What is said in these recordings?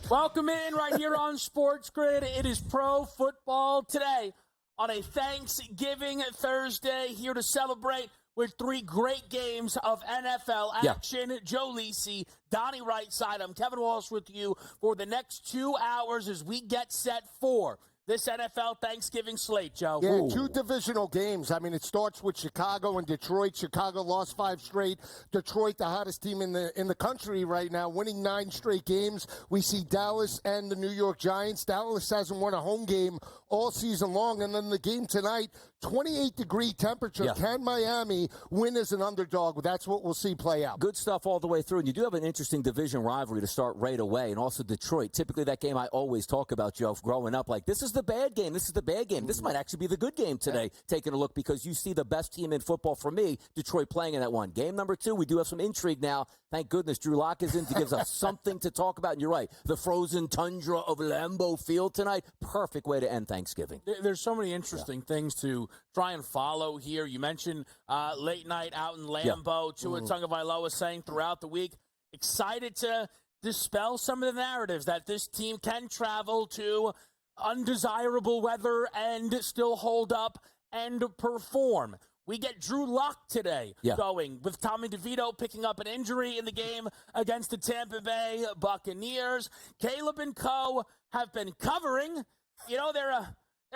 Welcome in right here on SportsGrid. It is Pro Football Today on a Thanksgiving Thursday, here to celebrate with three great games of NFL action. Yeah. Joe Lisi, Donnie Rightside. I'm Kevin Walsh with you for the next 2 hours as we get set for this NFL Thanksgiving slate, Joe. Yeah, two divisional games. I mean, it starts with Chicago and Detroit. Chicago lost 5 straight. Detroit, the hottest team in the country right now, winning 9 straight games. We see Dallas and the New York Giants. Dallas hasn't won a home game all season long. And then the game tonight, 28-degree temperature. Yeah. Can Miami win as an underdog? That's what we'll see play out. Good stuff all the way through. And you do have an interesting division rivalry to start right away. And also Detroit. Typically that game I always talk about, Joe, growing up. Like, this is the bad game. This is the bad game. This might actually be the good game today, taking a look, because you see the best team in football for me, Detroit, playing in that one. Game number 2, we do have some intrigue now. Thank goodness Drew Lock is in to give us something to talk about. And you're right. The frozen tundra of Lambeau Field tonight. Perfect way to end Thanksgiving. There's so many interesting things to try and follow here. You mentioned late night out in Lambeau. Tua Tagovailoa saying throughout the week, excited to dispel some of the narratives that this team can travel to undesirable weather and still hold up and perform. We get Drew Lock today going, with Tommy DeVito picking up an injury in the game against the Tampa Bay Buccaneers. Caleb and co. have been covering. You know, they're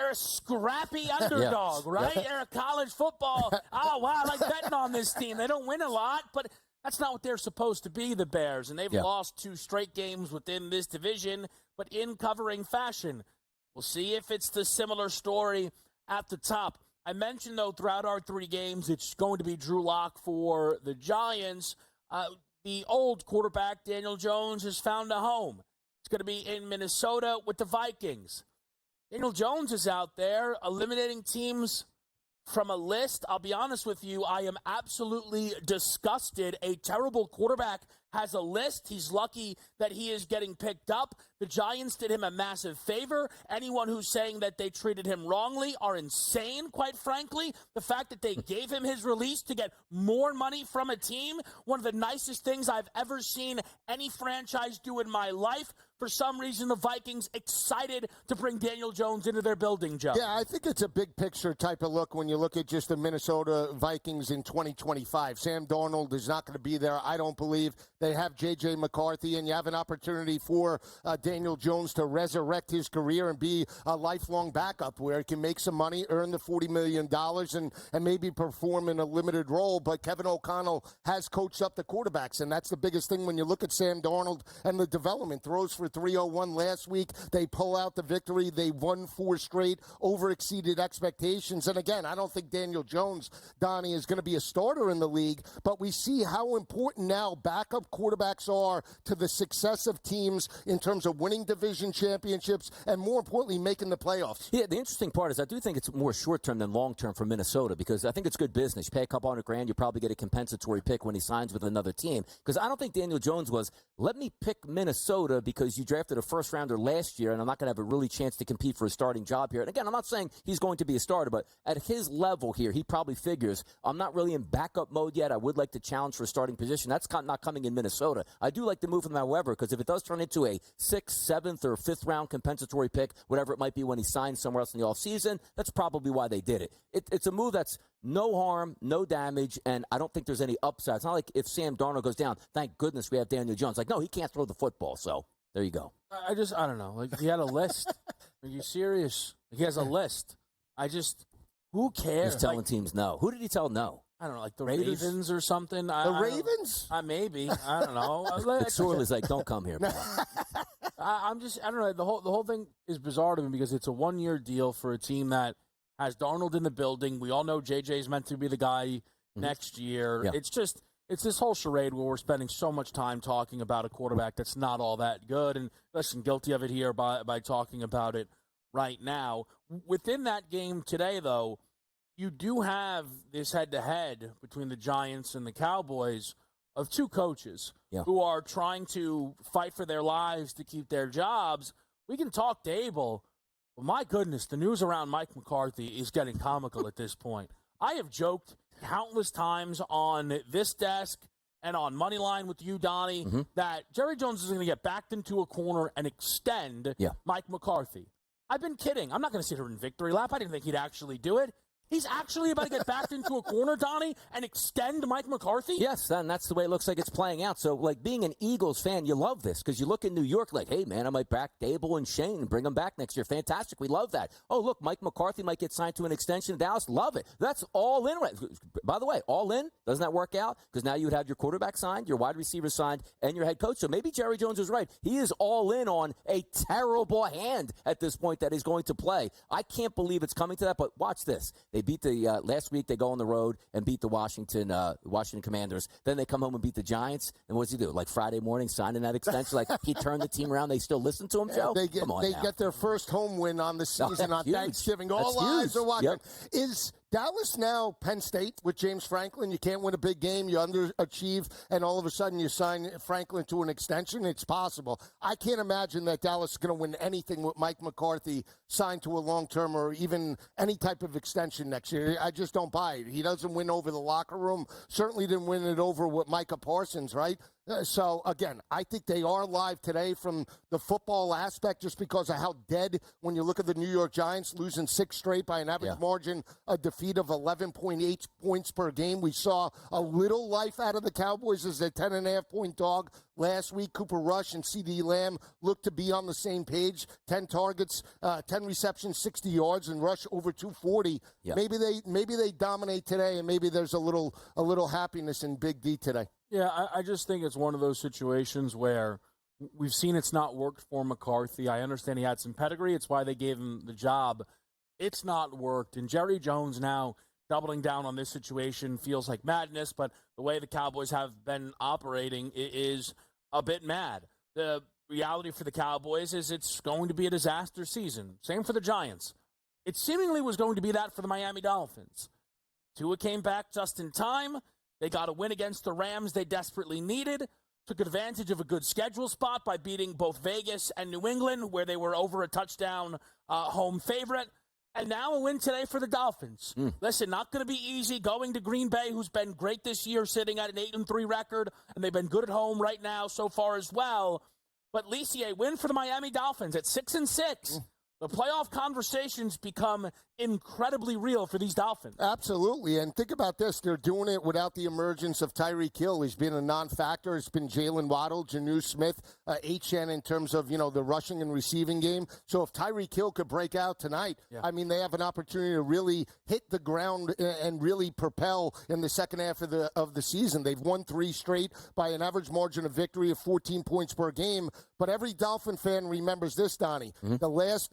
a scrappy underdog, right? They're a college football. Oh, wow, I like betting on this team. They don't win a lot, but that's not what they're supposed to be, the Bears. And they've lost 2 straight games within this division, but in covering fashion. We'll see if it's the similar story at the top. I mentioned, though, throughout our 3 games, it's going to be Drew Lock for the Giants. The old quarterback, Daniel Jones, has found a home. It's going to be in Minnesota with the Vikings. Daniel Jones is out there eliminating teams from a list. I'll be honest with you, I am absolutely disgusted. A terrible quarterback has a list. He's lucky that he is getting picked up. The Giants did him a massive favor. Anyone who's saying that they treated him wrongly are insane, quite frankly. The fact that they gave him his release to get more money from a team, one of the nicest things I've ever seen any franchise do in my life. For some reason, the Vikings excited to bring Daniel Jones into their building, Joe. Yeah, I think it's a big picture type of look when you look at just the Minnesota Vikings in 2025. Sam Darnold is not going to be there, I don't believe. They have J.J. McCarthy, and you have an opportunity for Daniel Jones to resurrect his career and be a lifelong backup where he can make some money, earn the $40 million, and maybe perform in a limited role. But Kevin O'Connell has coached up the quarterbacks, and that's the biggest thing when you look at Sam Darnold and the development. Throws for 301 last week. They pull out the victory. They won 4 straight, over-exceeded expectations. And again, I don't think Daniel Jones, Donnie, is going to be a starter in the league, but we see how important now backup quarterbacks are to the success of teams in terms of winning division championships and, more importantly, making the playoffs. Yeah, the interesting part is I do think it's more short-term than long-term for Minnesota, because I think it's good business. You pay a couple $100,000, you probably get a compensatory pick when he signs with another team. Because I don't think Daniel Jones was, let me pick Minnesota because you drafted a first-rounder last year and I'm not going to have a really chance to compete for a starting job here. And again, I'm not saying he's going to be a starter, but at his level here, he probably figures, I'm not really in backup mode yet. I would like to challenge for a starting position. That's not coming in Minnesota. I do like the move from him, however, because if it does turn into a 6th, 7th, or 5th round compensatory pick, whatever it might be when he signs somewhere else in the offseason, that's probably why they did it. It's a move that's no harm, no damage, and I don't think there's any upside. It's not like if Sam Darnold goes down, thank goodness we have Daniel Jones. Like, no, he can't throw the football, so there you go. I don't know. Like, he had a list. Are you serious? He has a list. Who cares? He's telling teams no. Who did he tell no? I don't know, like the Ravens or something. The Ravens? Maybe. I don't know. Sorley's like, don't come here, man. I don't know. The whole thing is bizarre to me because it's a 1-year deal for a team that has Darnold in the building. We all know JJ's meant to be the guy next year. Yeah. It's this whole charade where we're spending so much time talking about a quarterback that's not all that good. And listen, guilty of it here by talking about it right now. Within that game today, though, you do have this head-to-head between the Giants and the Cowboys of 2 coaches who are trying to fight for their lives to keep their jobs. We can talk to Abel, but my goodness, the news around Mike McCarthy is getting comical at this point. I have joked countless times on this desk and on money line with you, Donnie, that Jerry Jones is going to get backed into a corner and extend Mike McCarthy. I've been kidding. I'm not going to sit here in victory lap. I didn't think he'd actually do it. He's actually about to get backed into a corner, Donnie, and extend Mike McCarthy? Yes, and that's the way it looks like it's playing out. So, like, being an Eagles fan, you love this because you look in New York like, hey, man, I might back Dable and Shane and bring them back next year. Fantastic. We love that. Oh, look, Mike McCarthy might get signed to an extension in Dallas. Love it. That's all in. By the way, all in. Doesn't that work out? Because now you would have your quarterback signed, your wide receiver signed, and your head coach. So maybe Jerry Jones was right. He is all in on a terrible hand at this point that he's going to play. I can't believe it's coming to that, but watch this. They beat the last week they go on the road and beat the Washington Commanders. Then they come home and beat the Giants. And what does he do? Like Friday morning, signing that extension? Like he turned the team around. They still listen to him, Joe? They get their first home win on the season on Thanksgiving. All eyes are watching. Is Dallas now Penn State with James Franklin? You can't win a big game, you underachieve, and all of a sudden you sign Franklin to an extension? It's possible. I can't imagine that Dallas is going to win anything with Mike McCarthy signed to a long-term or even any type of extension next year. I just don't buy it. He doesn't win over the locker room. Certainly didn't win it over with Micah Parsons, right? So, again, I think they are live today from the football aspect just because of how dead, when you look at the New York Giants losing 6 straight by an average margin, a defeat of 11.8 points per game. We saw a little life out of the Cowboys as a 10.5-point dog last week. Cooper Rush and CeeDee Lamb looked to be on the same page. 10 targets, 10 receptions, 60 yards, and Rush over 240. Maybe they dominate today, and maybe there's a little happiness in Big D today. Yeah, I just think it's one of those situations where we've seen it's not worked for McCarthy. I understand he had some pedigree. It's why they gave him the job. It's not worked. And Jerry Jones now doubling down on this situation feels like madness, but the way the Cowboys have been operating is a bit mad. The reality for the Cowboys is it's going to be a disaster season. Same for the Giants. It seemingly was going to be that for the Miami Dolphins. Tua came back just in time. They got a win against the Rams they desperately needed, took advantage of a good schedule spot by beating both Vegas and New England, where they were over a touchdown home favorite, and now a win today for the Dolphins. Listen, not going to be easy going to Green Bay, who's been great this year, sitting at an 8-3 record, and they've been good at home right now so far as well. But Lisi, a win for the Miami Dolphins at 6-6. The playoff conversations become incredibly real for these Dolphins. Absolutely. And think about this. They're doing it without the emergence of Tyreek Hill. He's been a non-factor. It's been Jalen Waddle, Janu Smith, HN in terms of, the rushing and receiving game. So if Tyreek Hill could break out tonight, I mean, they have an opportunity to really hit the ground and really propel in the second half of the season. They've won 3 straight by an average margin of victory of 14 points per game. But every Dolphin fan remembers this, Donnie. The last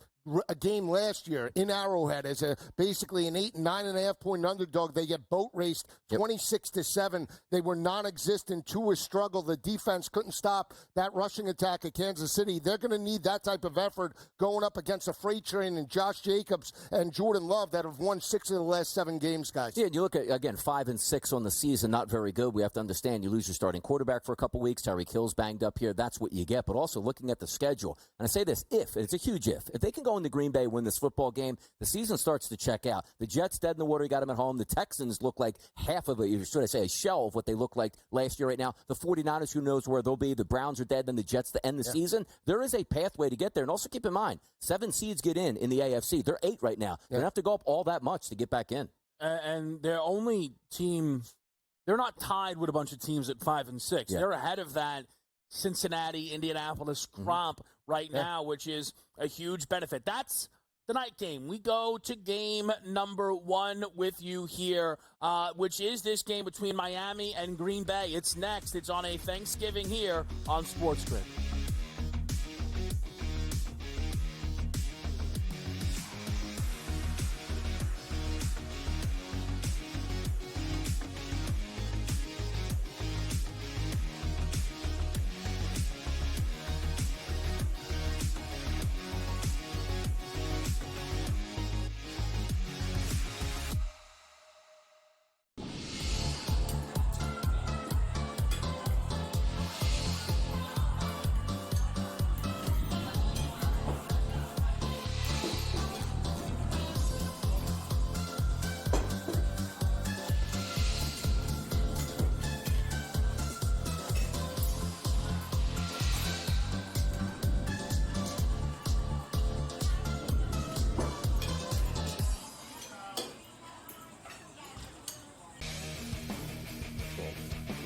game last year in Arrowhead as basically an 9.5 point underdog. They get boat raced 26-7. They were non-existent. Tua struggled. The defense couldn't stop that rushing attack at Kansas City. They're going to need that type of effort going up against a freight train and Josh Jacobs and Jordan Love that have won 6 of the last 7 games, guys. Yeah, you look at, again, 5-6 on the season, not very good. We have to understand you lose your starting quarterback for a couple weeks. Tyreek Hill's banged up here. That's what you get. But also looking at the schedule, and I say this, it's a huge if they can go into Green Bay, win this football game, the season starts to check out. The Jets dead in the water, you got them at home. The Texans look like half of it, or should I say a shell of what they looked like last year right now. The 49ers, who knows where they'll be. The Browns are dead, then the Jets to end the season. There is a pathway to get there. And also keep in mind, 7 seeds get in the AFC. They're 8 right now. They don't have to go up all that much to get back in. And their only team, they're not tied with a bunch of teams at 5-6. They're ahead of that Cincinnati, Indianapolis crop right now, which is a huge benefit. That's the night game. We go to game number 1 with you here, which is this game between Miami and Green Bay. It's next. It's on a Thanksgiving here on SportsGrid.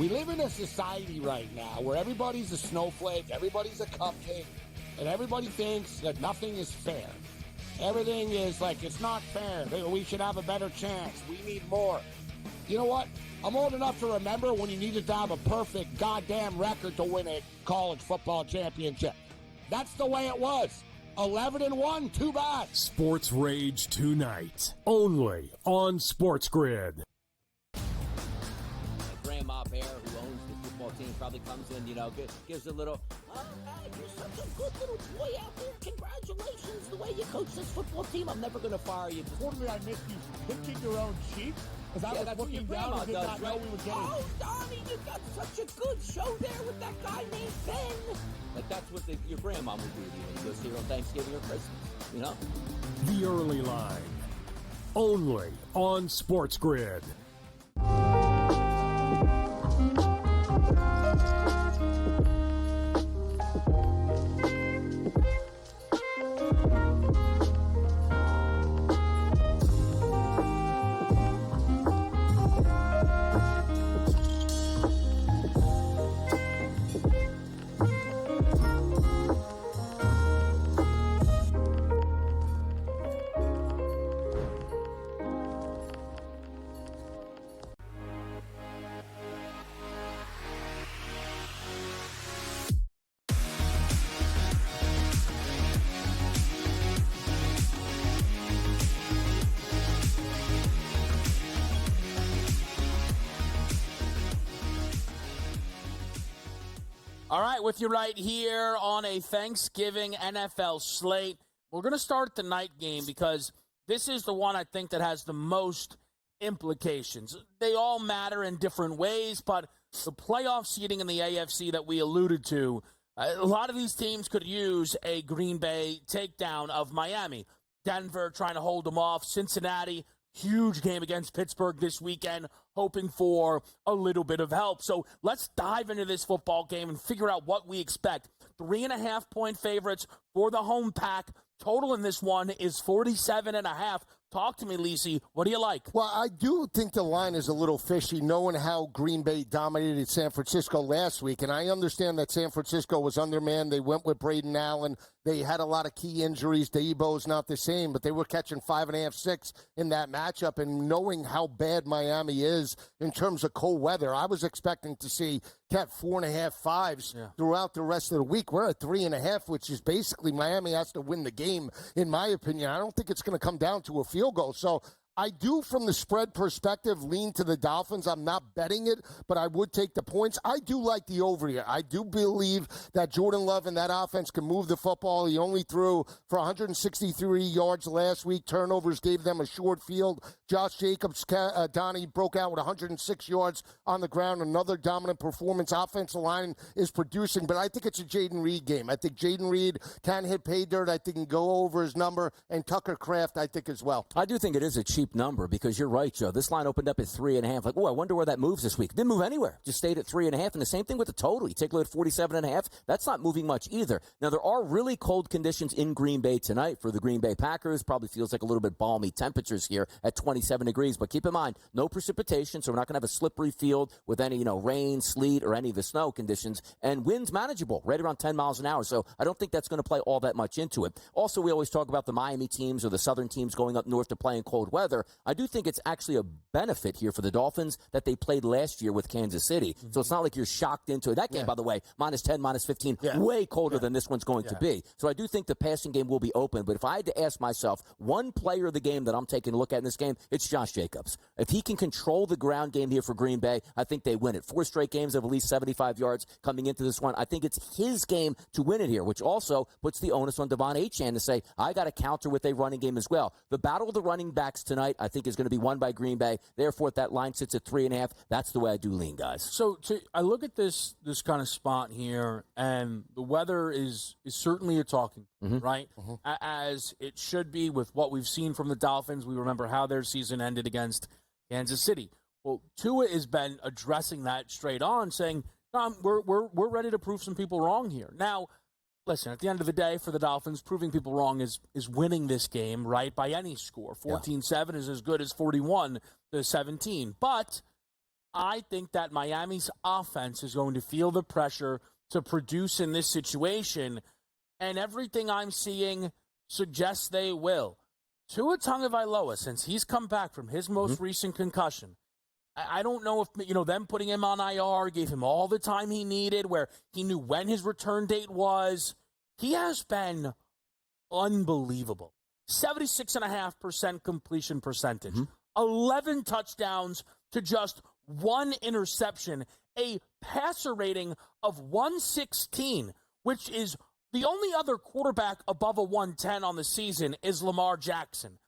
We live in a society right now where everybody's a snowflake, everybody's a cupcake, and everybody thinks that nothing is fair. Everything is like, it's not fair. We should have a better chance. We need more. You know what? I'm old enough to remember when you needed to have a perfect goddamn record to win a college football championship. That's the way it was. 11-1, too bad. Sports Rage tonight, only on SportsGrid. Grandma Bear, who owns the football team, probably comes in, gives a little, oh, man, you're such a good little boy out there. Congratulations, the way you coach this football team. I'm never going to fire you. Quarterly, I missed you picking your own sheep. Because I was looking down and did not know we were getting. Oh, Donnie, you got such a good show there with that guy named Ben. Like, that's what your grandma would do to you when you go see her on Thanksgiving or Christmas, The Early Line, only on SportsGrid. All right, with you right here on a Thanksgiving NFL slate. We're going to start the night game because this is the one I think that has the most implications. They all matter in different ways, but the playoff seeding in the AFC that we alluded to, a lot of these teams could use a Green Bay takedown of Miami. Denver trying to hold them off. Cincinnati, huge game against Pittsburgh this weekend, hoping for a little bit of help. So let's dive into this football game and figure out what we expect. 3.5-point favorites for the home pack. Total in this one is 47.5. Talk to me, Lisi. What do you like? Well, I do think the line is a little fishy, knowing how Green Bay dominated San Francisco last week. And I understand that San Francisco was undermanned. They went with Braden Allen. They had a lot of key injuries. Debo's not the same, but they were catching 5.5, 6 in that matchup. And knowing how bad Miami is in terms of cold weather, I was expecting to see Cat 4.5, 5s throughout the rest of the week. We're at 3.5, which is basically Miami has to win the game, in my opinion. I don't think it's going to come down to a field goal. So I do, from the spread perspective, lean to the Dolphins. I'm not betting it, but I would take the points. I do like the over here. I do believe that Jordan Love and that offense can move the football. He only threw for 163 yards last week. Turnovers gave them a short field. Josh Jacobs, Donnie, broke out with 106 yards on the ground. Another dominant performance. Offensive line is producing, but I think it's a Jaden Reed game. I think Jaden Reed can hit pay dirt. I think he can go over his number, and Tucker Kraft, I think, as well. I do think it is a cheap number because you're right, Joe. This line opened up at 3.5. Like, oh, I wonder where that moves this week. Didn't move anywhere. Just stayed at 3.5. And the same thing with the total. You take a look at 47.5. That's not moving much either. Now, there are really cold conditions in Green Bay tonight for the Green Bay Packers. Probably feels like a little bit balmy temperatures here at 27 degrees. But keep in mind, no precipitation, so we're not going to have a slippery field with any, rain, sleet, or any of the snow conditions. And winds manageable, right around 10 miles an hour. So I don't think that's going to play all that much into it. Also, we always talk about the Miami teams or the southern teams going up north to play in cold weather. I do think it's actually a benefit here for the Dolphins that they played last year with Kansas City. So it's not like you're shocked into it. That game, by the way, minus 10, minus 15, way colder than this one's going to be. So I do think the passing game will be open. But if I had to ask myself, one player of the game that I'm taking a look at in this game, it's Josh Jacobs. If he can control the ground game here for Green Bay, I think they win it. 4 straight games of at least 75 yards coming into this one. I think it's his game to win it here, which also puts the onus on Devon Achane to say, I got to counter with a running game as well. The battle of the running backs tonight, I think, is going to be won by Green Bay. Therefore, if that line sits at 3.5, that's the way I do lean, guys. So I look at this kind of spot here, and the weather is certainly a talking point, right? As it should be with what we've seen from the Dolphins. We remember how their season ended against Kansas City. Well, Tua has been addressing that straight on, saying, we're ready to prove some people wrong here. Now, listen, at the end of the day, for the Dolphins, proving people wrong is winning this game, right, by any score. 14-7 is as good as 41-17. But I think that Miami's offense is going to feel the pressure to produce in this situation, and everything I'm seeing suggests they will. Tua Tagovailoa, since he's come back from his most recent concussion, I don't know if, them putting him on IR gave him all the time he needed, where he knew when his return date was. He has been unbelievable. 76.5% completion percentage, 11 touchdowns to just 1 interception, a passer rating of 116, which is the only other quarterback above a 110 on the season is Lamar Jackson.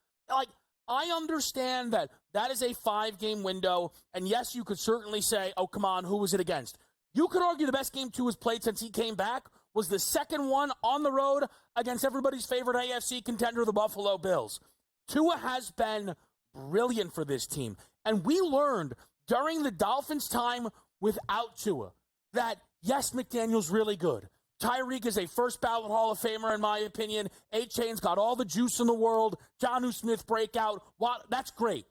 I understand that is a 5-game window, and yes, you could certainly say, oh, come on, who was it against? You could argue the best game Tua has played since he came back was the second one on the road against everybody's favorite AFC contender, the Buffalo Bills. Tua has been brilliant for this team, and we learned during the Dolphins' time without Tua that, yes, McDaniel's really good. Tyreek is a first-ballot Hall of Famer, in my opinion. A-Chain's got all the juice in the world. Jonnu Smith breakout. That's great.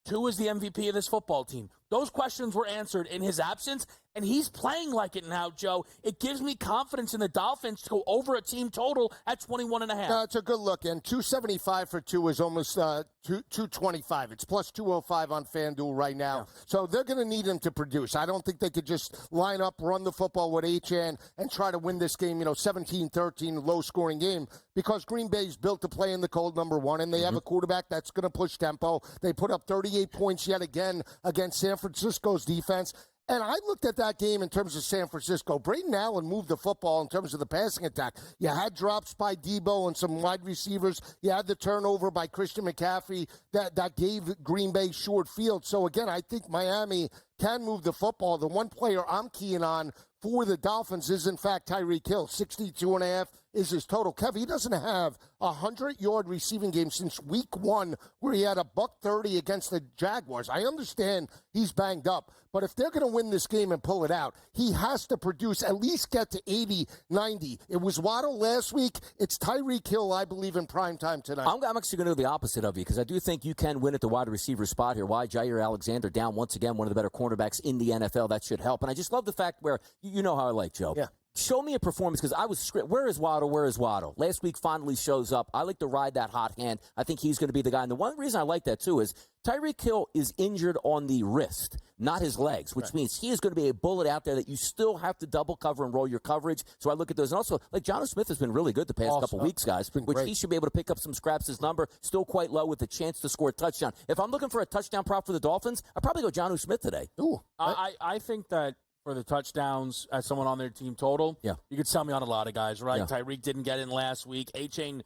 Tua is the MVP of this football team. Those questions were answered in his absence, and he's playing like it now, Joe. It gives me confidence in the Dolphins to go over a team total at 21.5. It's a good look, and 275 for Tua is almost 225. It's plus 205 on FanDuel right now. Yeah. So they're going to need him to produce. I don't think they could just line up, run the football with H.N. and try to win this game, 17-13, low-scoring game, because Green Bay's built to play in the cold, number one, and they have a quarterback that's going to push tempo. They put up 38 points yet again against San Francisco's defense. And I looked at that game in terms of San Francisco. Braden Allen moved the football in terms of the passing attack. You had drops by Debo and some wide receivers. You had the turnover by Christian McCaffrey that gave Green Bay short field. So, again, I think Miami can move the football. The one player I'm keying on for the Dolphins is, in fact, Tyreek Hill. 62.5 is his total. Kev, he doesn't have a 100-yard receiving game since week 1 where he had a $130 against the Jaguars. I understand he's banged up, but if they're going to win this game and pull it out, he has to produce, at least get to 80, 90. It was Waddle last week. It's Tyreek Hill, I believe, in prime time tonight. I'm actually going to do the opposite of you, because I do think you can win at the wide receiver spot here. Why? Jair Alexander down once again, one of the better cornerbacks in the NFL. That should help. And I just love the fact where, you know how I like Joe. Yeah. Show me a performance, because I was where is Waddle? Where is Waddle? Last week finally shows up. I like to ride that hot hand. I think he's going to be the guy. And the one reason I like that, too, is Tyreek Hill is injured on the wrist, not his legs, which means he is going to be a bullet out there that you still have to double cover and roll your coverage. So I look at those. And also, Jonnu Smith has been really good the past couple weeks, guys, which great. He should be able to pick up some scraps. His number still quite low with a chance to score a touchdown. If I'm looking for a touchdown prop for the Dolphins, I'd probably go Jonnu Smith today. Ooh. I think that for the touchdowns as someone on their team total, you could sell me on a lot of guys, right? Yeah. Tyreek didn't get in last week. A-Chain,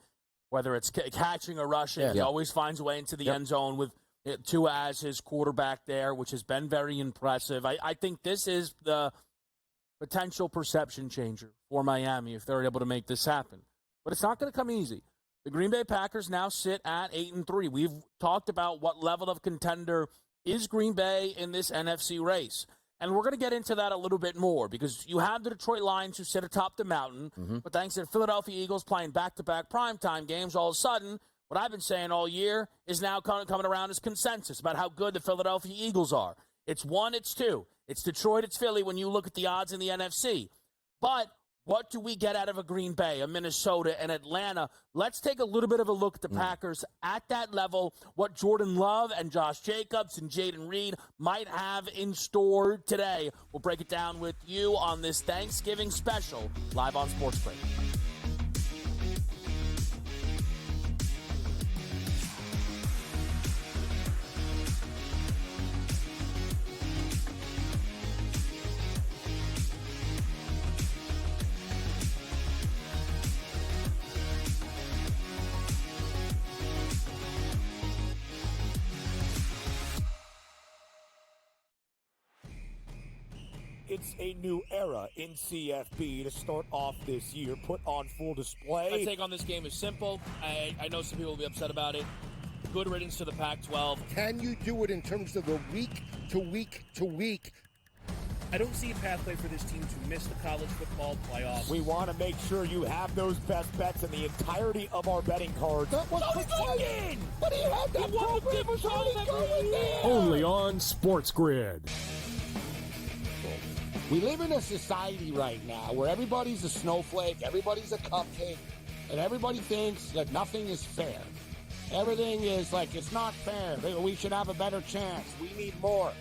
whether it's catching or rushing, he always finds a way into the end zone with Tua as his quarterback there, which has been very impressive. I think this is the potential perception changer for Miami if they're able to make this happen. But it's not going to come easy. The Green Bay Packers now sit at 8-3. We've talked about what level of contender is Green Bay in this NFC race. And we're going to get into that a little bit more, because you have the Detroit Lions who sit atop the mountain, but thanks to the Philadelphia Eagles playing back-to-back primetime games, all of a sudden, what I've been saying all year is now coming around as consensus about how good the Philadelphia Eagles are. It's 1, it's 2. It's Detroit, it's Philly when you look at the odds in the NFC. But what do we get out of a Green Bay, a Minnesota, and Atlanta? Let's take a little bit of a look at the Packers at that level, what Jordan Love and Josh Jacobs and Jaden Reed might have in store today. We'll break it down with you on this Thanksgiving special, live on SportsGrid. It's a new era in CFB to start off this year, put on full display. My take on this game is simple. I know some people will be upset about it. Good riddance to the Pac-12. Can you do it in terms of the week to week to week? I don't see a pathway for this team to miss the college football playoffs. We want to make sure you have those best bets in the entirety of our betting cards. That was in! But he had that program was already going there! Only on SportsGrid. We live in a society right now where everybody's a snowflake, everybody's a cupcake, and everybody thinks that nothing is fair. Everything is like, it's not fair. We should have a better chance. We need more.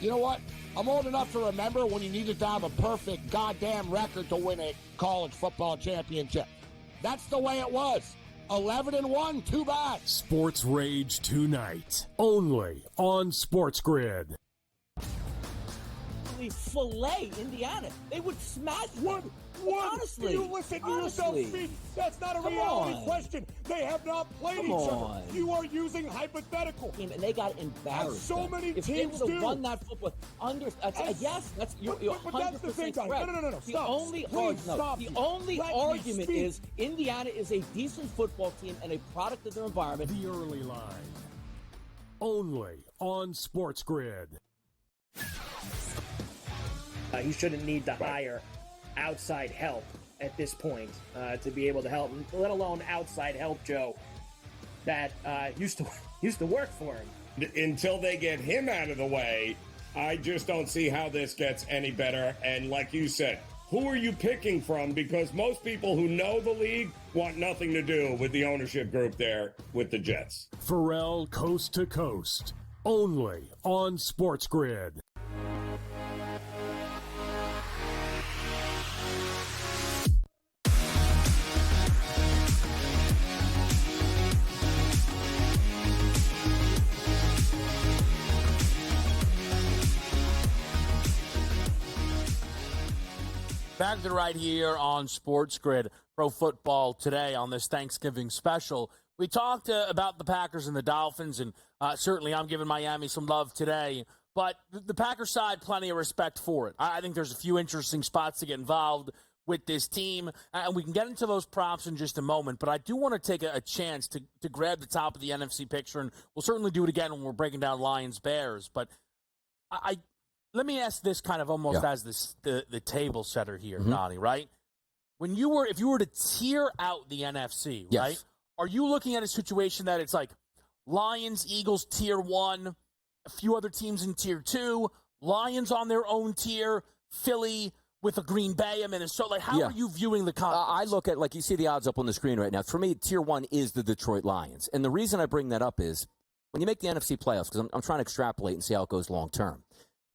You know what? I'm old enough to remember when you needed to have a perfect goddamn record to win a college football championship. That's the way it was. 11-1, too bad. Sports Rage tonight. Only on SportsGrid. Fillet Indiana. They would smash them. Honestly, you listen to yourself speak? That's not a reality question. They have not played each other. You are using hypothetical. And they got embarrassed. As so many if teams they would have do. won that football, yes, that's you're but that's the thing, 100% guys. correct. No. The Stop. only Please stop. the only Let me argument speak. is Indiana is a decent football team and a product of their environment. The early line. Only on SportsGrid. He shouldn't need to hire outside help at this point to be able to help, let alone outside help, Joe, that used to work for him. Until they get him out of the way, I just don't see how this gets any better. And like you said, who are you picking from? Because most people who know the league want nothing to do with the ownership group there with the Jets. Pharrell Coast to Coast. Only on SportsGrid. Back to right here on SportsGrid, Pro Football Today on this Thanksgiving special. We talked about the Packers and the Dolphins, and certainly I'm giving Miami some love today. But the Packers side, plenty of respect for it. I think there's a few interesting spots to get involved with this team, and we can get into those props in just a moment. But I do want to take a chance to grab the top of the NFC picture, and we'll certainly do it again when we're breaking down Lions-Bears. But let me ask this kind of almost as the table setter here, Donnie, right? If you were to tier out the NFC, right? Are you looking at a situation that it's like Lions, Eagles, tier 1, a few other teams in tier 2, Lions on their own tier, Philly with a Green Bay, and Minnesota? Like, how are you viewing the conference? I look at, like, you see the odds up on the screen right now. For me, tier 1 is the Detroit Lions. And the reason I bring that up is when you make the NFC playoffs, because I'm trying to extrapolate and see how it goes long term.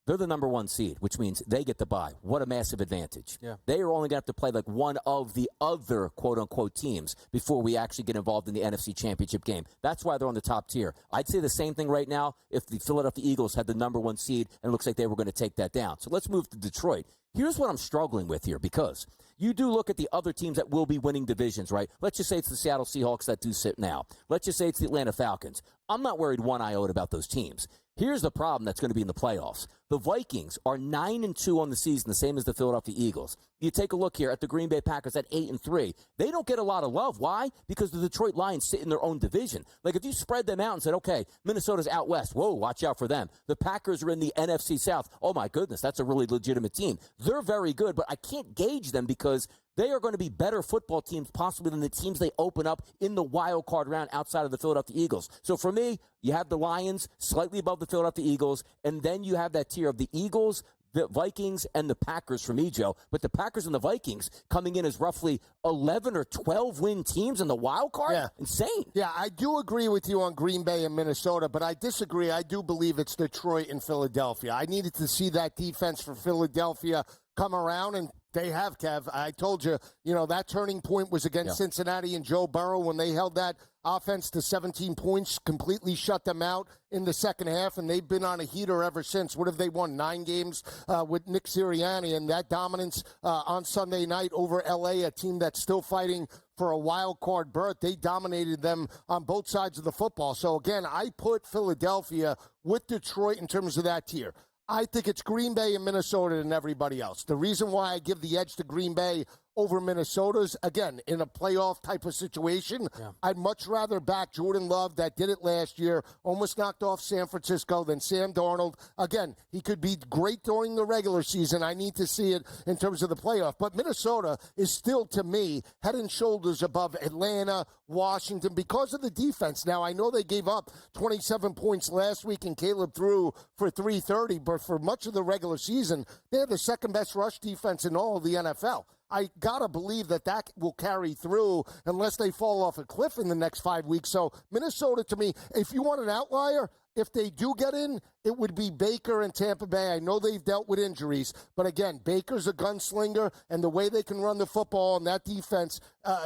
They're the number 1 seed, which means they get the bye. What a massive advantage. Yeah. They are only going to have to play like one of the other quote-unquote teams before we actually get involved in the NFC Championship game. That's why they're on the top tier. I'd say the same thing right now if the Philadelphia Eagles had the number 1 seed and it looks like they were going to take that down. So let's move to Detroit. Here's what I'm struggling with here, because you do look at the other teams that will be winning divisions, right? Let's just say it's the Seattle Seahawks that do sit now. Let's just say it's the Atlanta Falcons. I'm not worried one iota about those teams. Here's the problem that's going to be in the playoffs. The Vikings are 9-2 on the season, the same as the Philadelphia Eagles. You take a look here at the Green Bay Packers at 8-3. They don't get a lot of love. Why? Because the Detroit Lions sit in their own division. Like, if you spread them out and said, okay, Minnesota's out west. Whoa, watch out for them. The Packers are in the NFC South. Oh, my goodness, that's a really legitimate team. They're very good, but I can't gauge them because they are going to be better football teams possibly than the teams they open up in the wild card round outside of the Philadelphia Eagles. So for me, you have the Lions slightly above the Philadelphia Eagles, and then you have that tier of the Eagles, the Vikings, and the Packers for me, Joe. But the Packers and the Vikings coming in as roughly 11 or 12-win teams in the wild card? Yeah. Insane. Yeah, I do agree with you on Green Bay and Minnesota, but I disagree. I do believe it's Detroit and Philadelphia. I needed to see that defense for Philadelphia come around, and they have, Kev. I told you, that turning point was against Cincinnati and Joe Burrow when they held that offense to 17 points, completely shut them out in the second half, and they've been on a heater ever since. What have they won? 9 games with Nick Sirianni, and that dominance on Sunday night over L.A., a team that's still fighting for a wild card berth. They dominated them on both sides of the football. So, again, I put Philadelphia with Detroit in terms of that tier. I think it's Green Bay and Minnesota and everybody else. The reason why I give the edge to Green Bay over Minnesota's. Again, in a playoff type of situation, I'd much rather back Jordan Love that did it last year, almost knocked off San Francisco, than Sam Darnold. Again, he could be great during the regular season. I need to see it in terms of the playoff. But Minnesota is still, to me, head and shoulders above Atlanta, Washington, because of the defense. Now, I know they gave up 27 points last week, and Caleb threw for 330, but for much of the regular season, they're the second-best rush defense in all of the NFL. I got to believe that that will carry through unless they fall off a cliff in the next 5 weeks. So Minnesota, to me, if you want an outlier, if they do get in, it would be Baker and Tampa Bay. I know they've dealt with injuries, but again, Baker's a gunslinger, and the way they can run the football and that defense,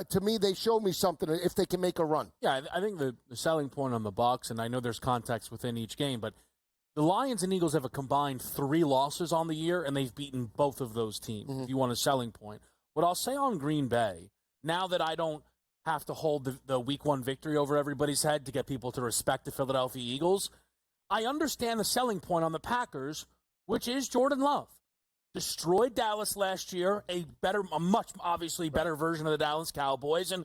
to me, they show me something if they can make a run. Yeah, I think the selling point on the Bucs, and I know there's context within each game, but the Lions and Eagles have a combined 3 losses on the year, and they've beaten both of those teams, if you want a selling point. What I'll say on Green Bay, now that I don't have to hold the Week 1 victory over everybody's head to get people to respect the Philadelphia Eagles, I understand the selling point on the Packers, which is Jordan Love. Destroyed Dallas last year, a much obviously better version of the Dallas Cowboys, and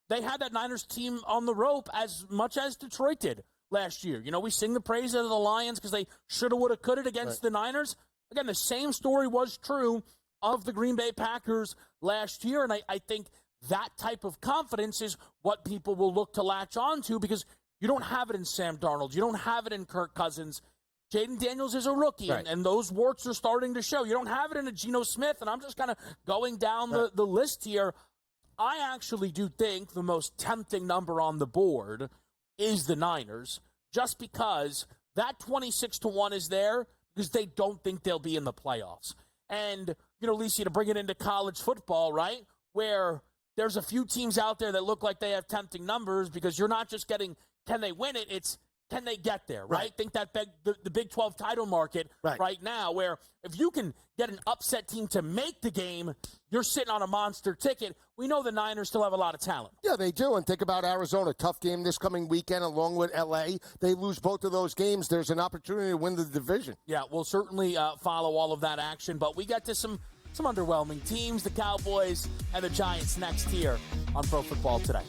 they had that Niners team on the rope as much as Detroit did last year. You know, we sing the praise of the Lions because they shoulda, woulda, coulda against the Niners. Again, the same story was true of the Green Bay Packers last year, and I think that type of confidence is what people will look to latch on to, because you don't have it in Sam Darnold. You don't have it in Kirk Cousins. Jaden Daniels is a rookie, and those warts are starting to show. You don't have it in a Geno Smith, and I'm just kind of going down the list here. I actually do think the most tempting number on the board is the Niners, just because that 26-1 is there because they don't think they'll be in the playoffs. And, you know, Lisi, to bring it into college football, right, where there's a few teams out there that look like they have tempting numbers, because you're not just getting, can they win it? It's, can they get there, right? Think that the Big 12 title market right now, where if you can get an upset team to make the game, you're sitting on a monster ticket. We know the Niners still have a lot of talent. Yeah, they do. And think about Arizona. Tough game this coming weekend along with L.A. They lose both of those games. There's an opportunity to win the division. Yeah, we'll certainly follow all of that action. But we get to some underwhelming teams, the Cowboys and the Giants, next here on Pro Football Today.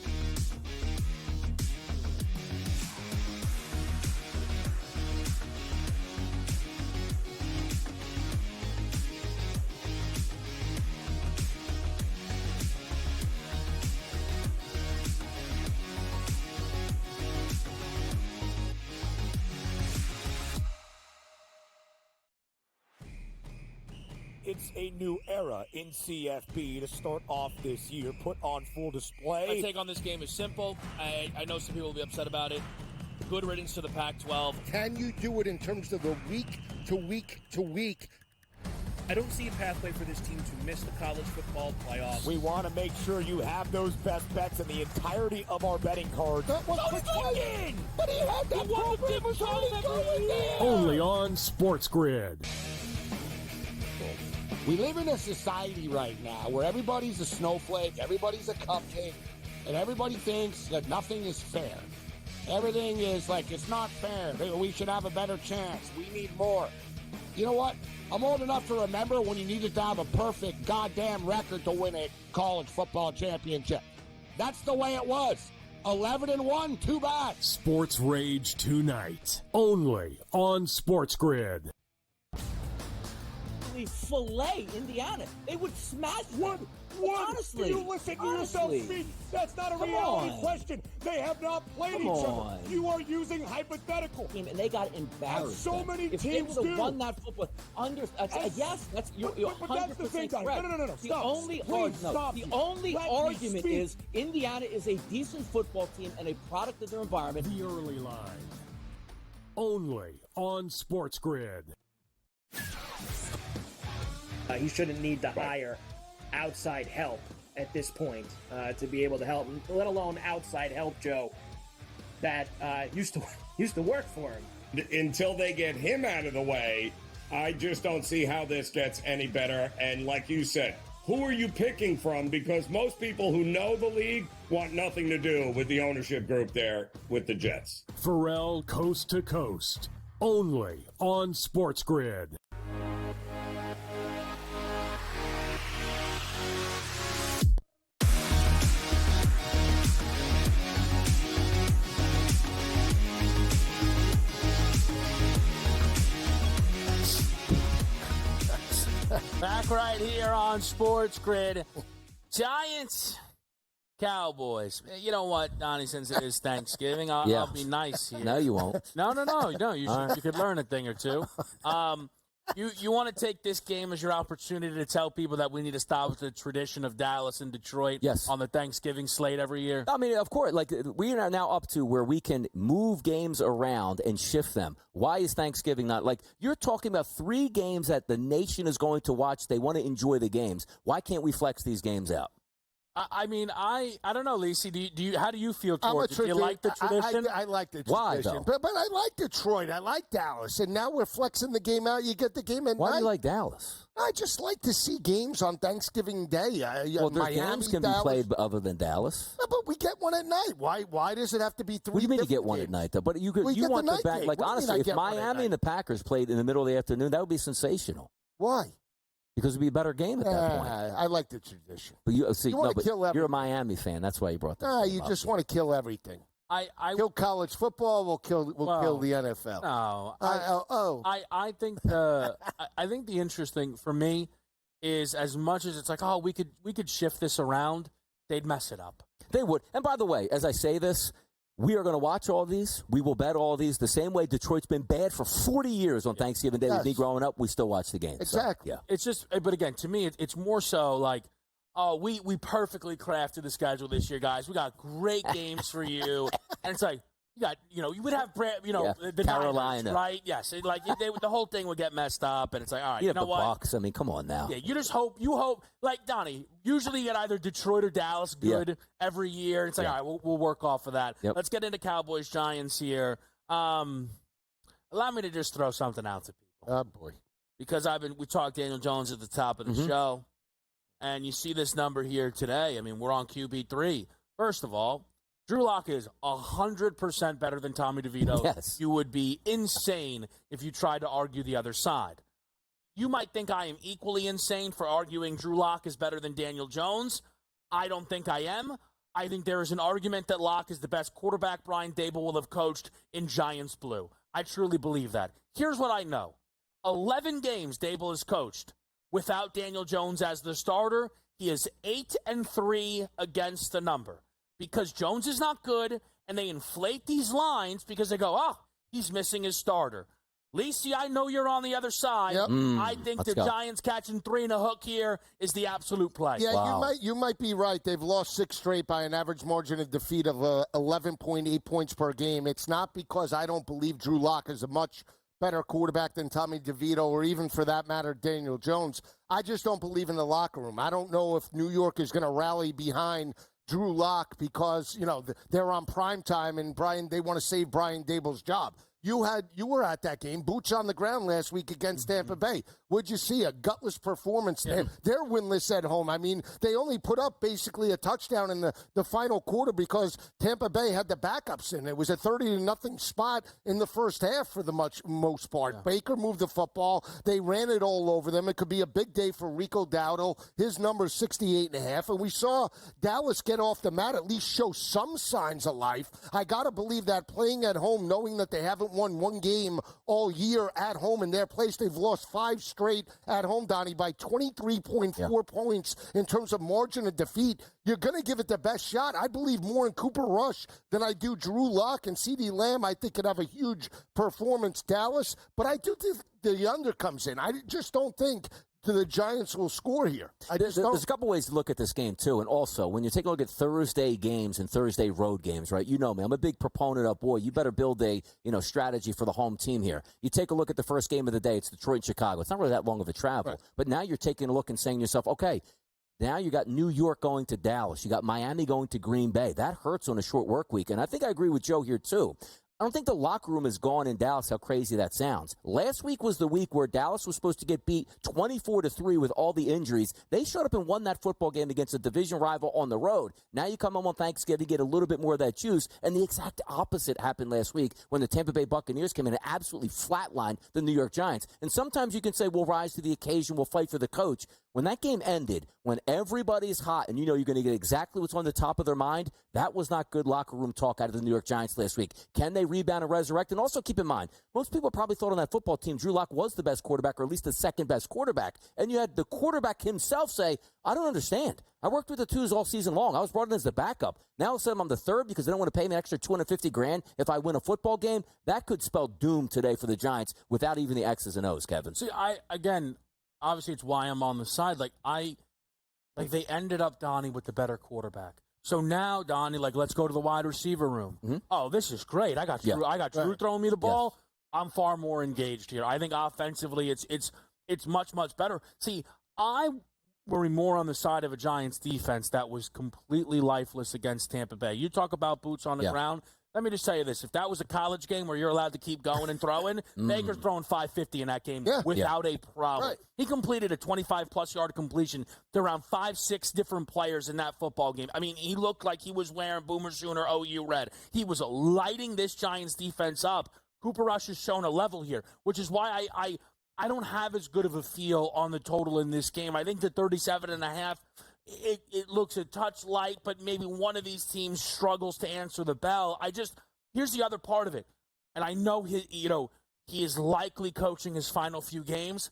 It's a new era in CFB to start off this year, put on full display. My take on this game is simple. I know some people will be upset about it. Good riddance to the Pac-12. Can you do it in terms of the week to week to week? I don't see a pathway for this team to miss the college football playoffs. We want to make sure you have those best bets in the entirety of our betting cards. That was in! But he had that program was already going there. Only on SportsGrid. We live in a society right now where everybody's a snowflake, everybody's a cupcake, and everybody thinks that nothing is fair. Everything is like, it's not fair. We should have a better chance. We need more. You know what? I'm old enough to remember when you needed to have a perfect goddamn record to win a college football championship. That's the way it was. 11-1, too bad. Sports Rage tonight, only on SportsGrid. Fillet Indiana. They would smash them. Honestly. Do you listen to yourself speak? That's not a reality question. They have not played each other. You are using hypothetical. And they got embarrassed. So many if teams they would have won that football, yes, that's you're 100% correct. No. The only argument is Indiana is a decent football team and a product of their environment. The early line, only on SportsGrid. He shouldn't need to hire outside help at this point to be able to help him, let alone outside help, Joe, that used to work for him. Until they get him out of the way, I just don't see how this gets any better. And like you said, who are you picking from? Because most people who know the league want nothing to do with the ownership group there with the Jets. Pharrell Coast to Coast, only on SportsGrid. Back right here on SportsGrid. Giants, Cowboys. You know what, Donnie, since it is Thanksgiving, I'll be nice here. No, you won't. No. You could learn a thing or two. You want to take this game as your opportunity to tell people that we need to stop with the tradition of Dallas and Detroit on the Thanksgiving slate every year? I mean, of course, like we are now up to where we can move games around and shift them. Why is Thanksgiving not like you're talking about 3 games that the nation is going to watch? They want to enjoy the games. Why can't we flex these games out? I mean, I don't know, Lisi. Do you? How do you feel towards it? Do you like the tradition? I like the tradition. Why, though? But I like Detroit. I like Dallas. And now we're flexing the game out. You get the game at Why night. do you like Dallas? I just like to see games on Thanksgiving Day. Well, Miami, games can Dallas. be played other than Dallas. No, but we get one at night. Why does it have to be 3 What do you mean you get different one games? at night, though? But you could, We you get want the the night back. game. Like, What do you mean I honestly, if get one at Miami and night? the Packers played in the middle of the afternoon, that would be sensational. Why? Because it would be a better game at that point. I like the tradition. But you see, wanna kill you're a everything. Miami fan. That's why you brought that. No, up. you just want to kill everything. I Kill college football. We'll kill the NFL. No, I think I think the interesting for me is as much as it's like, oh, we could shift this around, they'd mess it up. They would. And by the way, as I say this, we are going to watch all these. We will bet all these the same way Detroit's been bad for 40 years on Thanksgiving Day. With me growing up, we still watch the game. Exactly. So, yeah. It's just, but again, to me, it's more so like, oh, we perfectly crafted the schedule this year, guys. We got great games for you, and it's like you would have the Carolina, Niners, right? Yes, the whole thing would get messed up, and it's like, all right, you know have the what? Bucks. I mean, come on now. Yeah, you hope, like Donnie. Usually, you get either Detroit or Dallas good every year. It's like, all right, we'll work off of that. Yep. Let's get into Cowboys Giants here. Allow me to just throw something out to people. Oh boy, because we talked Daniel Jones at the top of the show, and you see this number here today. I mean, we're on QB3. First of all, Drew Lock is 100% better than Tommy DeVito. Yes. You would be insane if you tried to argue the other side. You might think I am equally insane for arguing Drew Lock is better than Daniel Jones. I don't think I am. I think there is an argument that Lock is the best quarterback Brian Daboll will have coached in Giants blue. I truly believe that. Here's what I know. 11 games Daboll has coached without Daniel Jones as the starter. He is 8-3 against the number. Because Jones is not good, and they inflate these lines because they go, oh, he's missing his starter. Lisi, I know you're on the other side. Yep. I think the Giants catching 3 and a hook here is the absolute play. Yeah, Wow. you might be right. They've lost 6 straight by an average margin of defeat of 11.8 points per game. It's not because I don't believe Drew Lock is a much better quarterback than Tommy DeVito or even, for that matter, Daniel Jones. I just don't believe in the locker room. I don't know if New York is going to rally behind Drew Lock because, they're on prime time and they want to save Brian Daboll's job. You were at that game, boots on the ground last week against Tampa Bay. What'd you see? A gutless performance. Yeah. They're winless at home. I mean, they only put up basically a touchdown in the final quarter because Tampa Bay had the backups in. It was a 30-0 spot in the first half for the most part. Yeah. Baker moved the football. They ran it all over them. It could be a big day for Rico Dowdle. His number's 68.5. And we saw Dallas get off the mat, at least show some signs of life. I got to believe that playing at home, knowing that they haven't won one game all year at home in their place. They've lost 5 straight at home, Donnie, by 23.4 points in terms of margin of defeat. You're going to give it the best shot. I believe more in Cooper Rush than I do Drew Lock, and CeeDee Lamb I think could have a huge performance, Dallas. But I do think the under comes in. I just don't think the Giants will score here. There's a couple ways to look at this game, too. And also, when you take a look at Thursday games and Thursday road games, right, you know me, I'm a big proponent of, boy, you better build a strategy for the home team here. You take a look at the first game of the day, it's Detroit and Chicago. It's not really that long of a travel. Right. But now you're taking a look and saying to yourself, okay, now you got New York going to Dallas. You got Miami going to Green Bay. That hurts on a short work week. And I think I agree with Joe here, too. I don't think the locker room is gone in Dallas, how crazy that sounds. Last week was the week where Dallas was supposed to get beat 24-3 with all the injuries. They showed up and won that football game against a division rival on the road. Now you come home on Thanksgiving, get a little bit more of that juice, and the exact opposite happened last week when the Tampa Bay Buccaneers came in and absolutely flatlined the New York Giants. And sometimes you can say, we'll rise to the occasion, we'll fight for the coach. When that game ended, when everybody's hot and you know you're going to get exactly what's on the top of their mind, that was not good locker room talk out of the New York Giants last week. Can they rebound and resurrect? And also keep in mind, most people probably thought on that football team Drew Lock was the best quarterback, or at least the second best quarterback. And you had the quarterback himself say, I don't understand. I worked with the twos all season long. I was brought in as the backup. Now all of a sudden I'm the third because they don't want to pay me an extra $250,000 if I win a football game. That could spell doom today for the Giants without even the X's and O's, Kevin. See, obviously it's why I'm on the side. They ended up, Donnie, with the better quarterback. So now, Donnie, let's go to the wide receiver room. Mm-hmm. Oh, this is great. I got Drew throwing me the ball. Yeah. I'm far more engaged here. I think offensively it's much, much better. See, I worry more on the side of a Giants defense that was completely lifeless against Tampa Bay. You talk about boots on the ground. Let me just tell you this. If that was a college game where you're allowed to keep going and throwing, Baker's throwing 550 in that game without a problem. Right. He completed a 25-plus yard completion to around 5-6 different players in that football game. I mean, he looked like he was wearing Boomer Sooner OU red. He was lighting this Giants defense up. Cooper Rush has shown a level here, which is why I don't have as good of a feel on the total in this game. I think the 37.5, it looks a touch light, but maybe one of these teams struggles to answer the bell. Here's the other part of it. And I know he is likely coaching his final few games.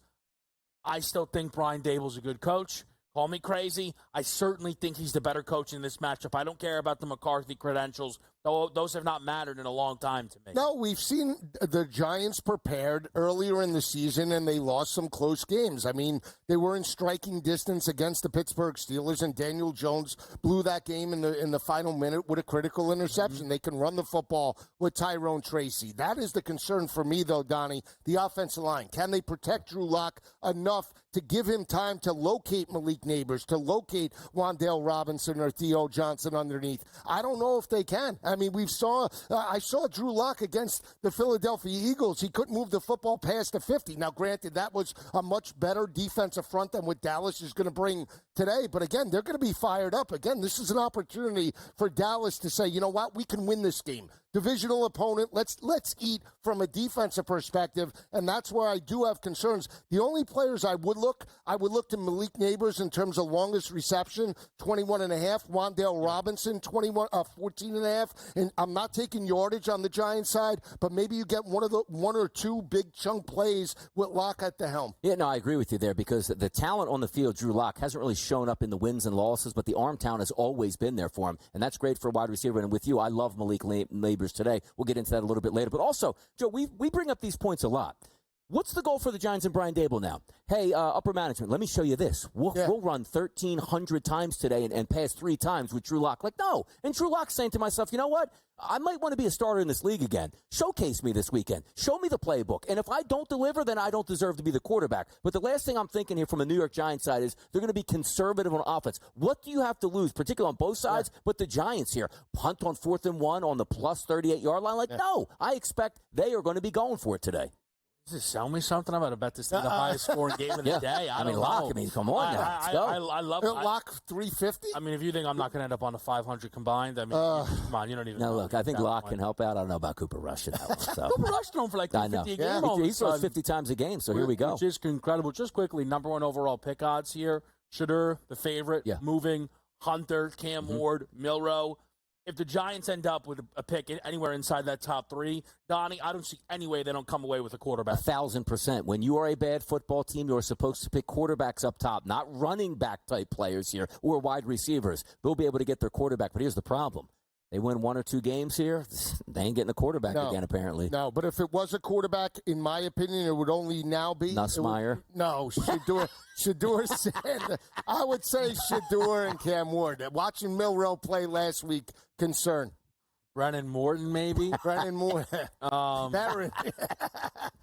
I still think Brian Dable's a good coach. Call me crazy. I certainly think he's the better coach in this matchup. I don't care about the McCarthy credentials. Those have not mattered in a long time to me. No, we've seen the Giants prepared earlier in the season, and they lost some close games. I mean, they were in striking distance against the Pittsburgh Steelers, and Daniel Jones blew that game in the final minute with a critical interception. Mm-hmm. They can run the football with Tyrone Tracy. That is the concern for me, though, Donnie, the offensive line. Can they protect Drew Lock enough to give him time to locate Malik Neighbors, to locate Wan'Dale Robinson or Theo Johnson underneath? I don't know if they can. I mean, I saw Drew Lock against the Philadelphia Eagles. He couldn't move the football past the 50. Now, granted, that was a much better defensive front than what Dallas is going to bring today. But again, they're going to be fired up. Again, this is an opportunity for Dallas to say, you know what, we can win this game. Divisional opponent, let's eat from a defensive perspective, and that's where I do have concerns. The only players I would look to Malik Neighbors in terms of longest reception, 21.5. Wan'Dale Robinson, 14.5. And I'm not taking yardage on the Giants side, but maybe you get one or two big chunk plays with Lock at the helm. Yeah, no, I agree with you there because the talent on the field, Drew Lock, hasn't really shown up in the wins and losses, but the arm talent has always been there for him, and that's great for a wide receiver. And with you, I love Malik Neighbors today. We'll get into that a little bit later. But also, Joe, we bring up these points a lot. What's the goal for the Giants and Brian Dable now? Hey, upper management, let me show you this. We'll run 1,300 times today and pass 3 times with Drew Lock. No. And Drew Lock's saying to myself, you know what? I might want to be a starter in this league again. Showcase me this weekend. Show me the playbook. And if I don't deliver, then I don't deserve to be the quarterback. But the last thing I'm thinking here from a New York Giants side is they're going to be conservative on offense. What do you have to lose, particularly on both sides, but the Giants here? Punt on 4th and 1 on the plus 38-yard line? No. I expect they are going to be going for it today. Does it sell me something? I'm about to bet this is the highest scoring game of the day. I mean, Lock. I mean, come on now. Let's go. I love Lock 350. I mean, if you think I'm not going to end up on the 500 combined, I mean, come on, you don't even. No, look, I think Lock can help out. I don't know about Cooper Rush in that one. So. Cooper Rush thrown for like 50 a game. He throws 50 times a game. So here we go. Which is incredible. Just quickly, number 1 overall pick odds here. Shadur, the favorite, moving. Hunter, Cam Ward, Milroe. If the Giants end up with a pick anywhere inside that top 3, Donnie, I don't see any way they don't come away with a quarterback. 1,000%. When you are a bad football team, you're supposed to pick quarterbacks up top, not running back type players here or wide receivers. They'll be able to get their quarterback. But here's the problem. They win 1 or 2 games here, they ain't getting a quarterback again, apparently. No, but if it was a quarterback, in my opinion, it would only now be... Nussmeier? No, Shadur said... I would say Shadur and Cam Ward. Watching Milroe play last week, concern. Brennan Morton, maybe? Brennan Morton. Barron.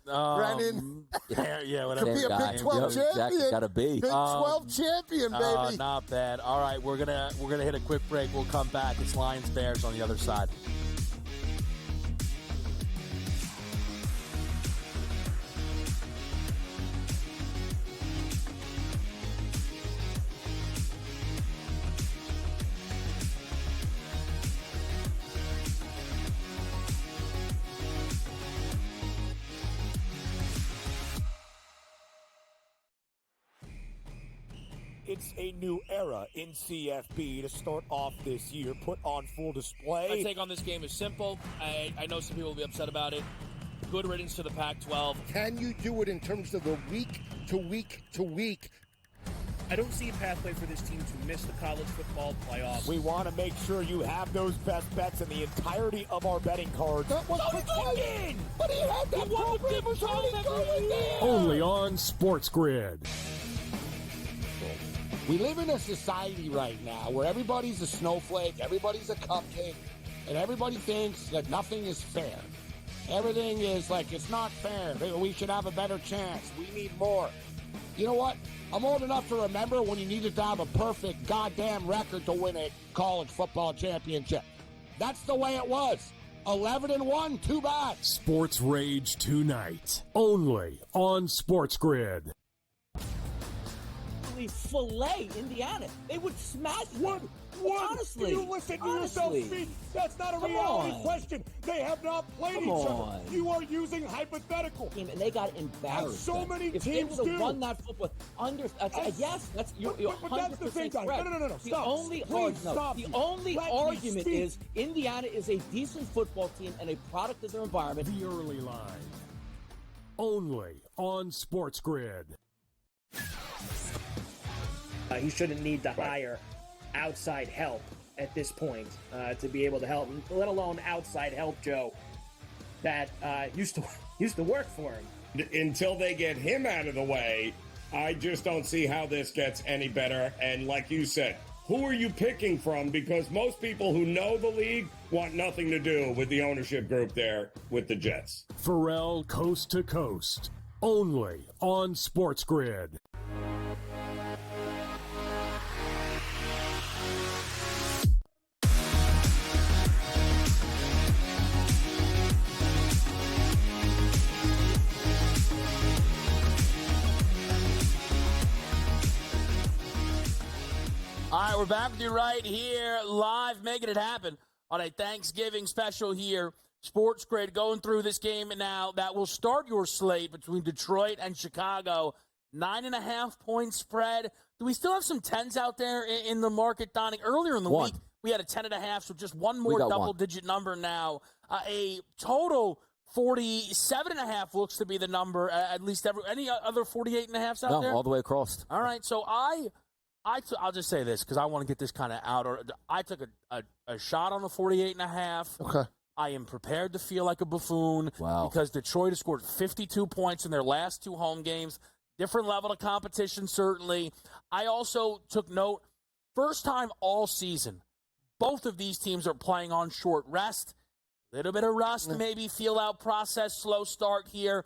Brennan. Yeah, whatever. Could be a Big 12 champion. Exactly, gotta be. Big 12 champion, baby. Not bad. All right, we're gonna hit a quick break. We'll come back. It's Lions Bears on the other side. It's a new era in CFB to start off this year, put on full display. My take on this game is simple. I know some people will be upset about it. Good riddance to the Pac-12. Can you do it in terms of the week to week to week? I don't see a pathway for this team to miss the college football playoffs. We want to make sure you have those best bets in the entirety of our betting cards. That was in! But he had that program was already going there. Only on SportsGrid. We live in a society right now where everybody's a snowflake, everybody's a cupcake, and everybody thinks that nothing is fair. Everything is like, it's not fair. We should have a better chance. We need more. You know what? I'm old enough to remember when you needed to have a perfect goddamn record to win a college football championship. That's the way it was. 11-1, too bad. Sports Rage tonight. Only on SportsGrid. Fillet Indiana. They would smash them. Honestly, do you listen to yourself speak? That's not a reality question. They have not played each other. You are using hypothetical. And they got embarrassed. So many if teams they would have won that football, yes, that's you're 100% correct. No. The only argument is Indiana is a decent football team and a product of their environment. The early line. Only on SportsGrid. He shouldn't need to hire outside help at this point to be able to help, let alone outside help, Joe, that used to work for him. Until they get him out of the way, I just don't see how this gets any better. And like you said, who are you picking from? Because most people who know the league want nothing to do with the ownership group there with the Jets. Pharrell Coast to Coast. Only on SportsGrid. All right, we're back with you right here, live, making it happen on a Thanksgiving special here. SportsGrid going through this game now that will start your slate between Detroit and Chicago. 9.5-point spread. Do we still have some 10s out there in the market, Donnie? Earlier in the week, we had a 10.5, so just one more double-digit number now. A total 47.5 looks to be the number, at least any other 48.5s out there? No, all the way across. All right, so I'll just say this because I want to get this kind of out. I took a shot on the 48.5. Okay. I am prepared to feel like a buffoon because Detroit has scored 52 points in their last two home games. Different level of competition, certainly. I also took note, first time all season, both of these teams are playing on short rest. A little bit of rust, maybe feel out process, slow start here.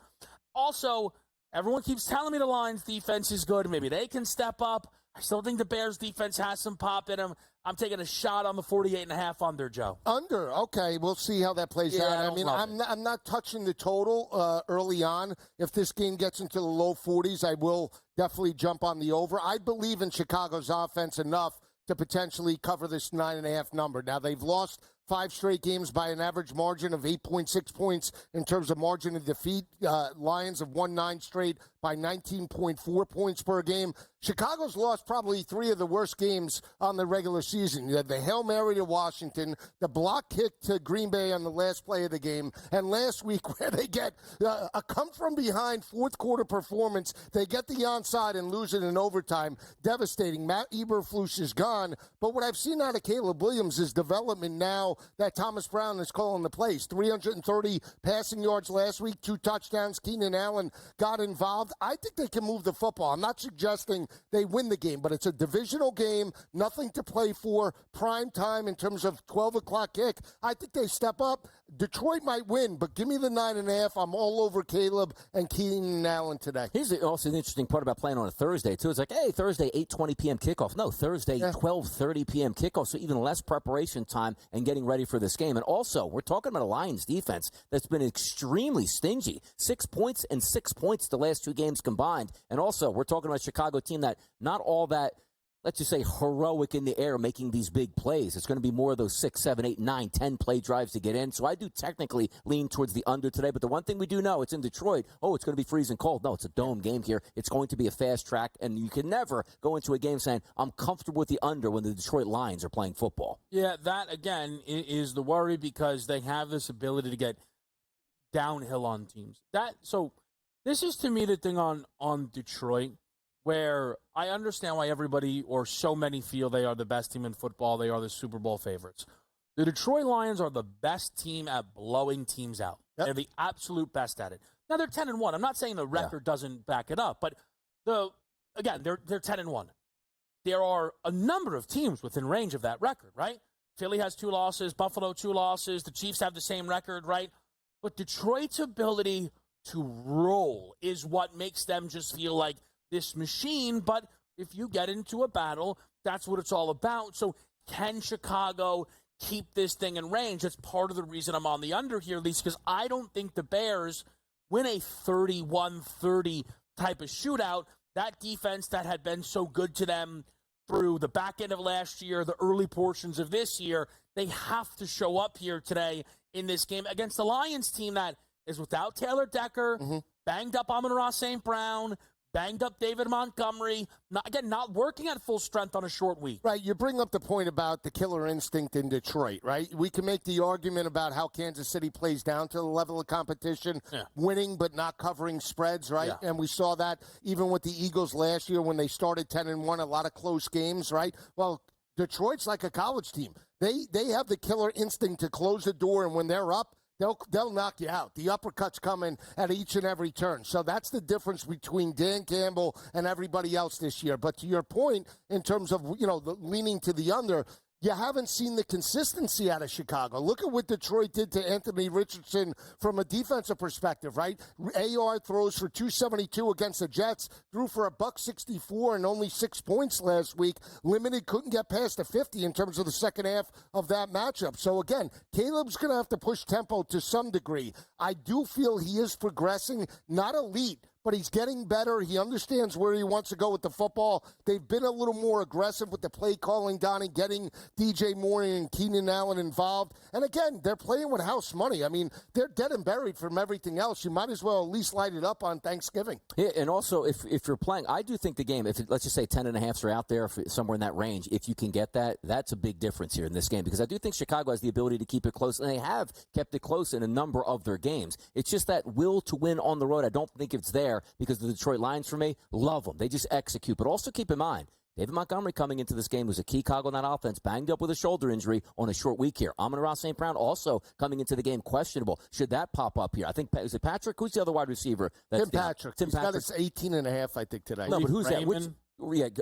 Also, everyone keeps telling me the Lions defense is good. Maybe they can step up. I still think the Bears defense has some pop in them. I'm taking a shot on the 48.5 under, Joe. Under, okay. We'll see how that plays out. I mean, I'm not touching the total early on. If this game gets into the low 40s, I will definitely jump on the over. I believe in Chicago's offense enough to potentially cover this 9.5 number. Now, they've lost 5 straight games by an average margin of 8.6 points in terms of margin of defeat. Lions have won 9 straight by 19.4 points per game. Chicago's lost probably 3 of the worst games on the regular season. You had the Hail Mary to Washington, the block kick to Green Bay on the last play of the game, and last week where they get a come-from-behind fourth-quarter performance, they get the onside and lose it in overtime. Devastating. Matt Eberflus is gone, but what I've seen out of Caleb Williams is development now that Thomas Brown is calling the plays. 330 passing yards last week, 2 touchdowns. Keenan Allen got involved. I think they can move the football. I'm not suggesting they win the game, but it's a divisional game, nothing to play for, prime time in terms of 12 o'clock kick. I think they step up. Detroit might win, but give me the 9.5. I'm all over Caleb and Keenan Allen today. Here's also the interesting part about playing on a Thursday, too. It's like, hey, Thursday, 8:20 p.m. kickoff. No, Thursday, 12:30 p.m. kickoff, so even less preparation time and getting ready for this game. And also, we're talking about a Lions defense that's been extremely stingy. 6 points and 6 points the last 2 games combined. And also, we're talking about a Chicago team that not all that let's just say, heroic in the air making these big plays. It's going to be more of those 6, 7, 8, 9, 10 play drives to get in. So I do technically lean towards the under today. But the one thing we do know, it's in Detroit. Oh, it's going to be freezing cold. No, it's a dome game here. It's going to be a fast track. And you can never go into a game saying, I'm comfortable with the under when the Detroit Lions are playing football. Yeah, that, again, is the worry because they have this ability to get downhill on teams. So this is, to me, the thing on Detroit, where I understand why everybody or so many feel they are the best team in football. They are the Super Bowl favorites. The Detroit Lions are the best team at blowing teams out. Yep. They're the absolute best at it. Now, they're 10-1. I'm not saying the record doesn't back it up, but they're 10-1. There are a number of teams within range of that record, right? Philly has 2 losses, Buffalo 2 losses, the Chiefs have the same record, right? But Detroit's ability to roll is what makes them just feel like this machine. But if you get into a battle, that's what it's all about. So can Chicago keep this thing in range? That's part of the reason I'm on the under here, Lisa, because I don't think the Bears win a 31-30 type of shootout. That defense that had been so good to them through the back end of last year, the early portions of this year, they have to show up here today in this game against the Lions team that is without Taylor Decker, banged up Amon-Ra St. Brown, banged up David Montgomery, not working at full strength on a short week. Right, you bring up the point about the killer instinct in Detroit, right? We can make the argument about how Kansas City plays down to the level of competition, winning but not covering spreads, right? Yeah. And we saw that even with the Eagles last year when they started 10-1, a lot of close games, right? Well, Detroit's like a college team. They have the killer instinct to close the door, and when they're up, they'll knock you out. The uppercut's coming at each and every turn. So that's the difference between Dan Campbell and everybody else this year. But to your point, in terms of, the leaning to the under, you haven't seen the consistency out of Chicago. Look at what Detroit did to Anthony Richardson from a defensive perspective, right? AR throws for 272 against the Jets, threw for $164 and only 6 points last week. Limited, couldn't get past the 50 in terms of the second half of that matchup. So again, Caleb's going to have to push tempo to some degree. I do feel he is progressing, not elite, but he's getting better. He understands where he wants to go with the football. They've been a little more aggressive with the play calling, Donnie, getting DJ Moore and Keenan Allen involved. And again, they're playing with house money. I mean, they're dead and buried from everything else. You might as well at least light it up on Thanksgiving. Yeah, and also, if you're playing, I do think the game, let's just say 10.5s are out there, somewhere in that range, if you can get that, that's a big difference here in this game. Because I do think Chicago has the ability to keep it close, and they have kept it close in a number of their games. It's just that will to win on the road, I don't think it's there. Because the Detroit Lions, for me, love them. They just execute. But also keep in mind, David Montgomery coming into this game was a key cog on that offense, banged up with a shoulder injury on a short week here. Amon-Ra St. Brown also coming into the game questionable. Should that pop up here? I think, is it Patrick? Who's the other wide receiver? Tim Patrick. He's got his 18.5, I think, today. No, but who's that?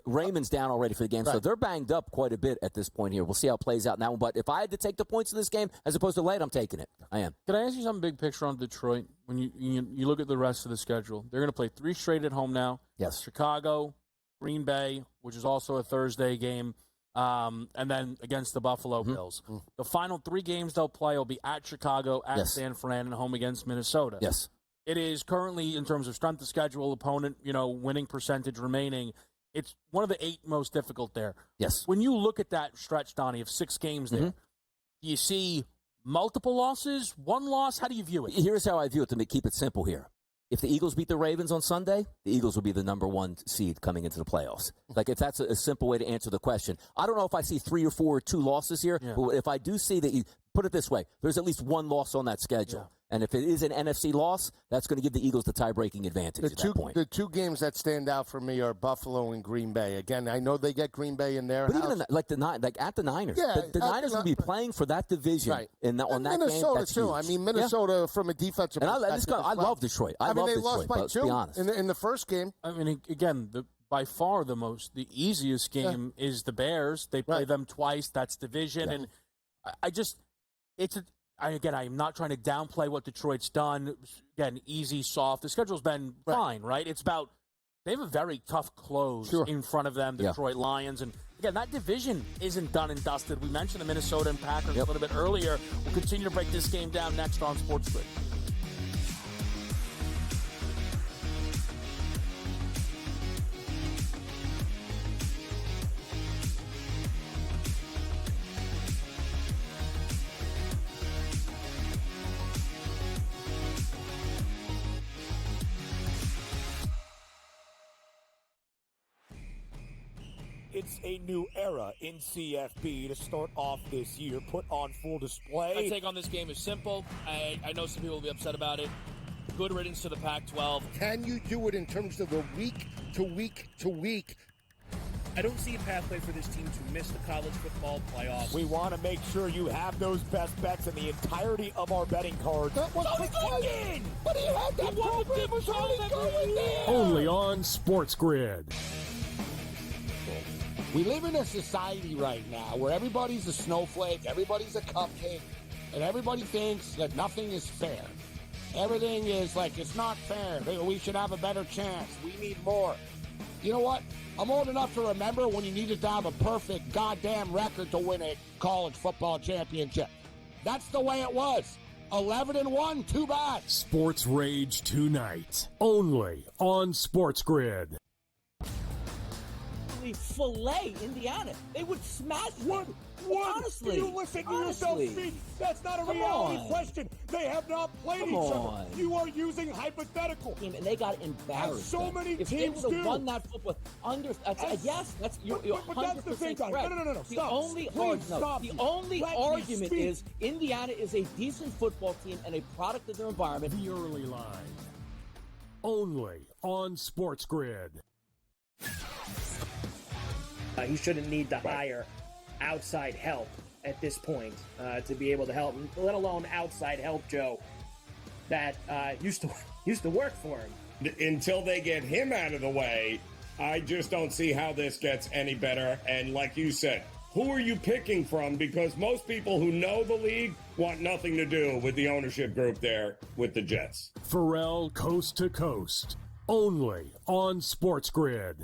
Raymond's down already for the game, so they're banged up quite a bit at this point here. We'll see how it plays out in that one. But if I had to take the points in this game as opposed to late, I'm taking it. I am. Can I ask you something big picture on Detroit? When you look at the rest of the schedule, they're going to play 3 straight at home now. Yes. Chicago, Green Bay, which is also a Thursday game, and then against the Buffalo Bills. The final 3 games they'll play will be at Chicago, at San Fran, and home against Minnesota. Yes. It is currently, in terms of strength of schedule, opponent, winning percentage remaining, it's one of the 8 most difficult there. Yes. When you look at that stretch, Donnie, of 6 games there, do you see multiple losses, 1 loss? How do you view it? Here's how I view it to keep it simple here. If the Eagles beat the Ravens on Sunday, the Eagles will be the number 1 seed coming into the playoffs. Like, if that's a simple way to answer the question. I don't know if I see 3 or 4 or 2 losses here, but if I do see that, put it this way, there's at least 1 loss on that schedule. Yeah. And if it is an NFC loss, that's going to give the Eagles the tie-breaking advantage at that point. The 2 games that stand out for me are Buffalo and Green Bay. Again, I know they get Green Bay in their house. Even at the Niners. Yeah, the Niners will be playing for that division on that Minnesota game. That's too. huge. I mean, Minnesota from a defensive perspective. I love Detroit. I love they Detroit, lost by 2 be honest. in the first game. I mean, again, by far the easiest game is the Bears. They play them twice. That's division. And I'm not trying to downplay what Detroit's done. Again, easy, soft. The schedule's been fine, right? It's about they have a very tough close in front of them, the Detroit Lions. And, again, that division isn't done and dusted. We mentioned the Minnesota and Packers a little bit earlier. We'll continue to break this game down next on SportsGrid. it's a new era in CFB to start off this year, put on full display. My take on this game is simple. I know some people will be upset about it. Good riddance to the Pac-12. Can you do it in terms of the week to week to week? I don't see a pathway for this team to miss the college football playoffs. We want to make sure you have those best bets in the entirety of our betting cards. That was Thinking! But he had that program was already going there. Only on SportsGrid. We live in a society right now where everybody's a snowflake, everybody's a cupcake, and everybody thinks that nothing is fair. Everything is like, it's not fair. We should have a better chance. We need more. You know what? I'm old enough to remember when you needed to have a perfect goddamn record to win a college football championship. That's the way it was. 11-1, too bad. Sports Rage tonight. Only on SportsGrid. Fillet Indiana. They would smash them. Honestly, do you listen to yourself speak? That's not a reality question. They have not played each other. You are using hypothetical. And they got embarrassed. As so many if teams they would have do. won that football, yes, that's you're but that's the thing, 100% Donnie. correct. No. The Stop. only Please stop. The only Let me argument speak. is Indiana is a decent football team and a product of their environment. The early line. Only on SportsGrid. He shouldn't need to hire outside help at this point to be able to help him, let alone outside help, Joe, that used to work for him. Until they get him out of the way, I just don't see how this gets any better. And like you said, who are you picking from? Because most people who know the league want nothing to do with the ownership group there with the Jets. Pharrell Coast to Coast. Only on SportsGrid.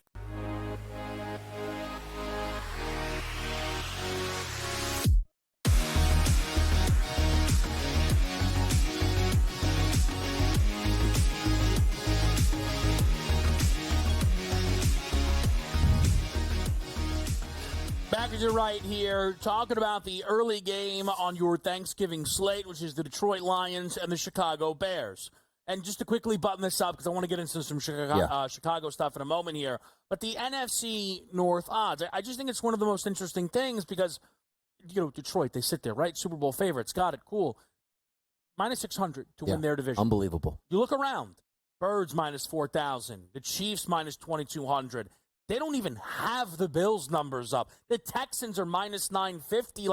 Back as you're right here, talking about the early game on your Thanksgiving slate, which is the Detroit Lions and the Chicago Bears. And just to quickly button this up, because I want to get into some Chicago stuff in a moment here, but the NFC North odds, I just think it's one of the most interesting things because, Detroit, they sit there, right? Super Bowl favorites, got it, cool. Minus 600 to win their division. Unbelievable. You look around, Birds minus 4,000, the Chiefs minus 2,200. They don't even have the Bills numbers up. The Texans are minus 950.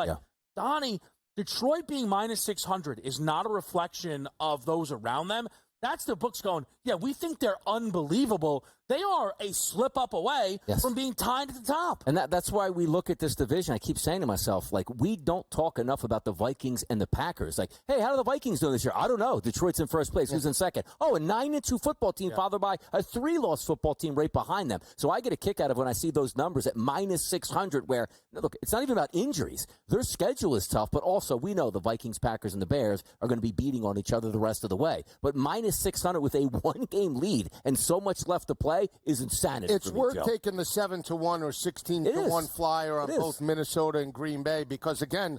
Donnie, Detroit being minus 600 is not a reflection of those around them. That's the books going, we think they're unbelievable. They are a slip up away from being tied at the top. And that's why we look at this division. I keep saying to myself, we don't talk enough about the Vikings and the Packers. Like, hey, how are the Vikings doing this year? I don't know. Detroit's in first place. Who's in second? Oh, a 9-2 football team followed by a 3-loss football team right behind them. So I get a kick out of when I see those numbers at minus 600 where, look, it's not even about injuries. Their schedule is tough, but also we know the Vikings, Packers, and the Bears are going to be beating on each other the rest of the way. But minus 600 with a one-game lead and so much left to play is insanity. It's worth taking the 7-1 or 16-1 flyer on both Minnesota and Green Bay because, again,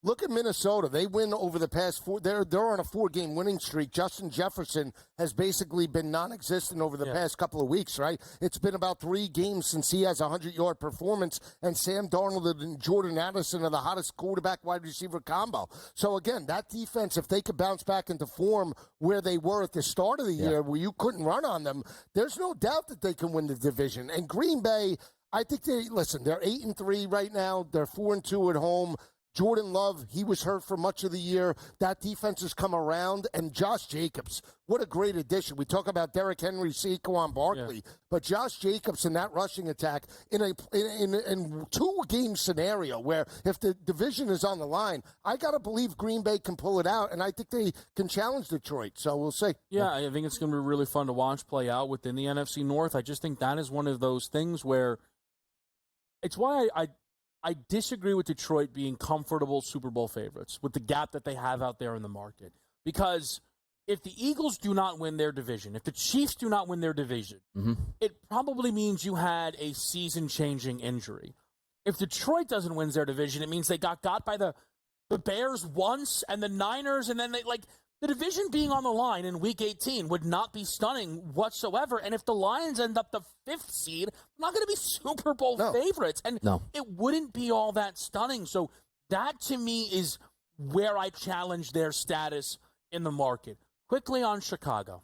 look at Minnesota. They win over the past 4. They're on a 4-game winning streak. Justin Jefferson has basically been non-existent over the past couple of weeks, right? It's been about 3 games since he has a 100-yard performance, and Sam Darnold and Jordan Addison are the hottest quarterback-wide receiver combo. So, again, that defense, if they could bounce back into form where they were at the start of the year, where you couldn't run on them, there's no doubt that they can win the division. And Green Bay, I think they're 8-3 right now. They're 4-2 at home. Jordan Love, he was hurt for much of the year. That defense has come around. And Josh Jacobs, what a great addition. We talk about Derrick Henry, Saquon Barkley, but Josh Jacobs in that rushing attack in a 2-game scenario where if the division is on the line, I got to believe Green Bay can pull it out, and I think they can challenge Detroit. So we'll see. Yeah, I think it's going to be really fun to watch play out within the NFC North. I just think that is one of those things where it's why I disagree with Detroit being comfortable Super Bowl favorites with the gap that they have out there in the market. Because if the Eagles do not win their division, if the Chiefs do not win their division, it probably means you had a season-changing injury. If Detroit doesn't win their division, it means they got by the Bears once and the Niners, and then the division being on the line in Week 18 would not be stunning whatsoever. And if the Lions end up the 5th seed, they're not going to be Super Bowl favorites. And it wouldn't be all that stunning. So that, to me, is where I challenge their status in the market. Quickly on Chicago.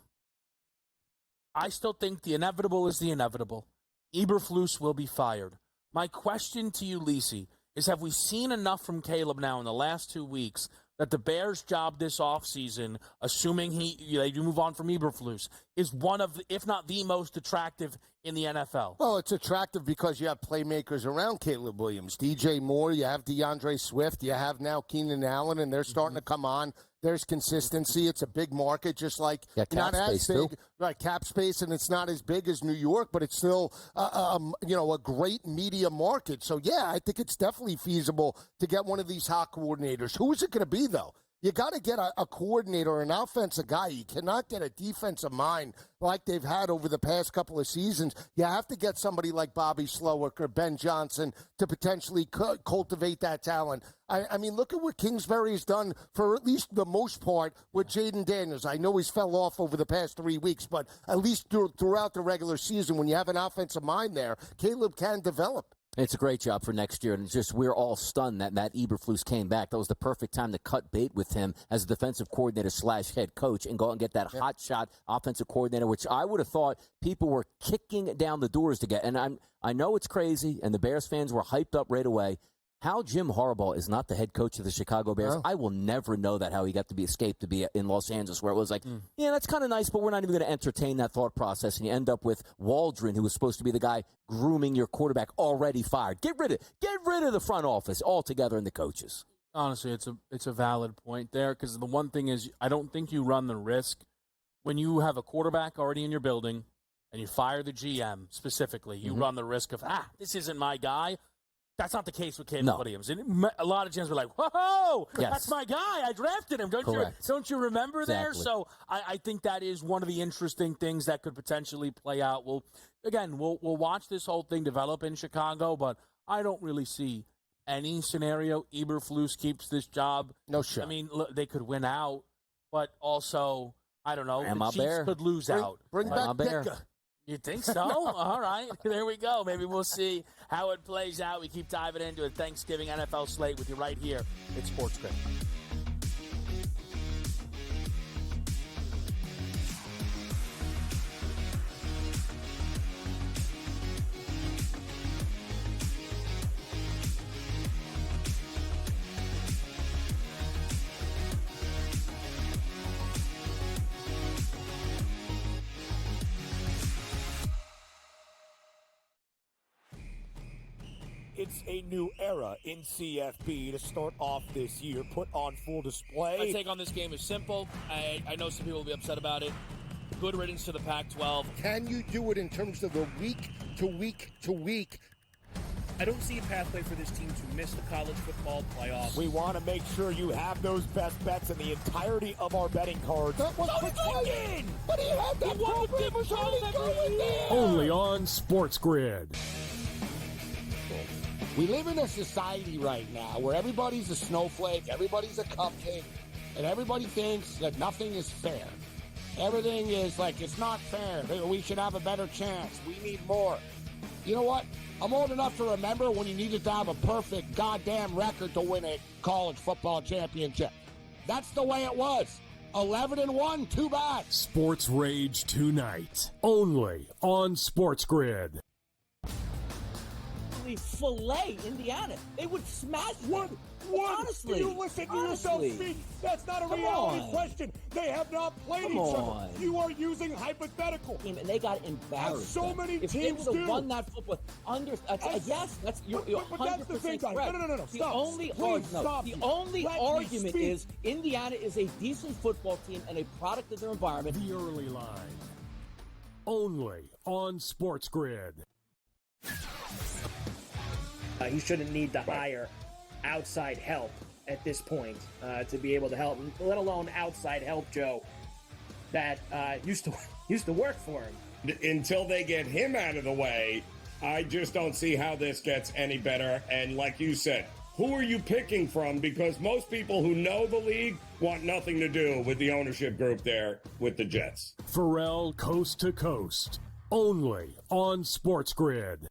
I still think the inevitable is the inevitable. Eberflus will be fired. My question to you, Lisi, is have we seen enough from Caleb now in the last 2 weeks that the Bears' job this offseason, assuming they do move on from Eberflus, is one of, if not the most attractive in the NFL? Well, it's attractive because you have playmakers around Caleb Williams. DJ Moore, you have DeAndre Swift, you have now Keenan Allen, and they're starting to come on. There's consistency. It's a big market, just like not as big, right? Cap space, and it's not as big as New York, but it's still, a great media market. So yeah, I think it's definitely feasible to get one of these hot coordinators. Who is it going to be though? You got to get a coordinator, an offensive guy. You cannot get a defensive mind like they've had over the past couple of seasons. You have to get somebody like Bobby Slowick or Ben Johnson to potentially cultivate that talent. I mean, look at what Kingsbury has done for at least the most part with Jaden Daniels. I know he's fell off over the past 3 weeks, but at least throughout the regular season, when you have an offensive mind there, Caleb can develop. It's a great job for next year, and it's just we're all stunned that Matt Eberflus came back. That was the perfect time to cut bait with him as a defensive coordinator / head coach and go out and get that hot shot offensive coordinator, which I would have thought people were kicking down the doors to get. And I know it's crazy, and the Bears fans were hyped up right away. How Jim Harbaugh is not the head coach of the Chicago Bears, I will never know that, how he got to be escaped to be in Los Angeles, where it was like, yeah, that's kind of nice, but we're not even going to entertain that thought process. And you end up with Waldron, who was supposed to be the guy grooming your quarterback, already fired. Get rid of the front office altogether and the coaches. Honestly, it's a valid point there, because the one thing is I don't think you run the risk when you have a quarterback already in your building and you fire the GM specifically. You run the risk of, this isn't my guy. That's not the case with Caleb Williams. And a lot of GMs were like, whoa, that's my guy. I drafted him. Don't you remember there? So I think that is one of the interesting things that could potentially play out. We'll watch this whole thing develop in Chicago, but I don't really see any scenario Eberflus keeps this job. No shot. I mean, look, they could win out, but also, I don't know, the Chiefs could lose out. Bring back Bear. You think so? All right. There we go. Maybe we'll see how it plays out. We keep diving into a Thanksgiving NFL slate with you right here at SportsGrid. It's a new era in CFB to start off this year, put on full display. My take on this game is simple. I know some people will be upset about it. Good riddance to the Pac-12. Can you do it in terms of the week to week to week? I don't see a pathway for this team to miss the college football playoffs. We want to make sure you have those best bets in the entirety of our betting cards. But he had that program. Only on SportsGrid. We live in a society right now where everybody's a snowflake, everybody's a cupcake, and everybody thinks that nothing is fair. Everything is like, it's not fair. We should have a better chance. We need more. You know what? I'm old enough to remember when you needed to have a perfect goddamn record to win a college football championship. That's the way it was. 11-1, too bad. Sports Rage tonight, only on SportsGrid. Fillet Indiana. They would smash them. Honestly. Do you listen to yourself speak? That's not a reality question. They have not played each other. You are using hypothetical. And they got embarrassed. As so many if teams they would do. have won that football, yes, that's you're 100% correct. No. Stop. The only argument is Indiana is a decent football team and a product of their environment. The early line, only on SportsGrid. He shouldn't need to hire outside help at this point to be able to help, let alone outside help, Joe, that used to work for him. Until they get him out of the way, I just don't see how this gets any better. And like you said, who are you picking from? Because most people who know the league want nothing to do with the ownership group there with the Jets. Pharrell Coast to Coast, only on SportsGrid.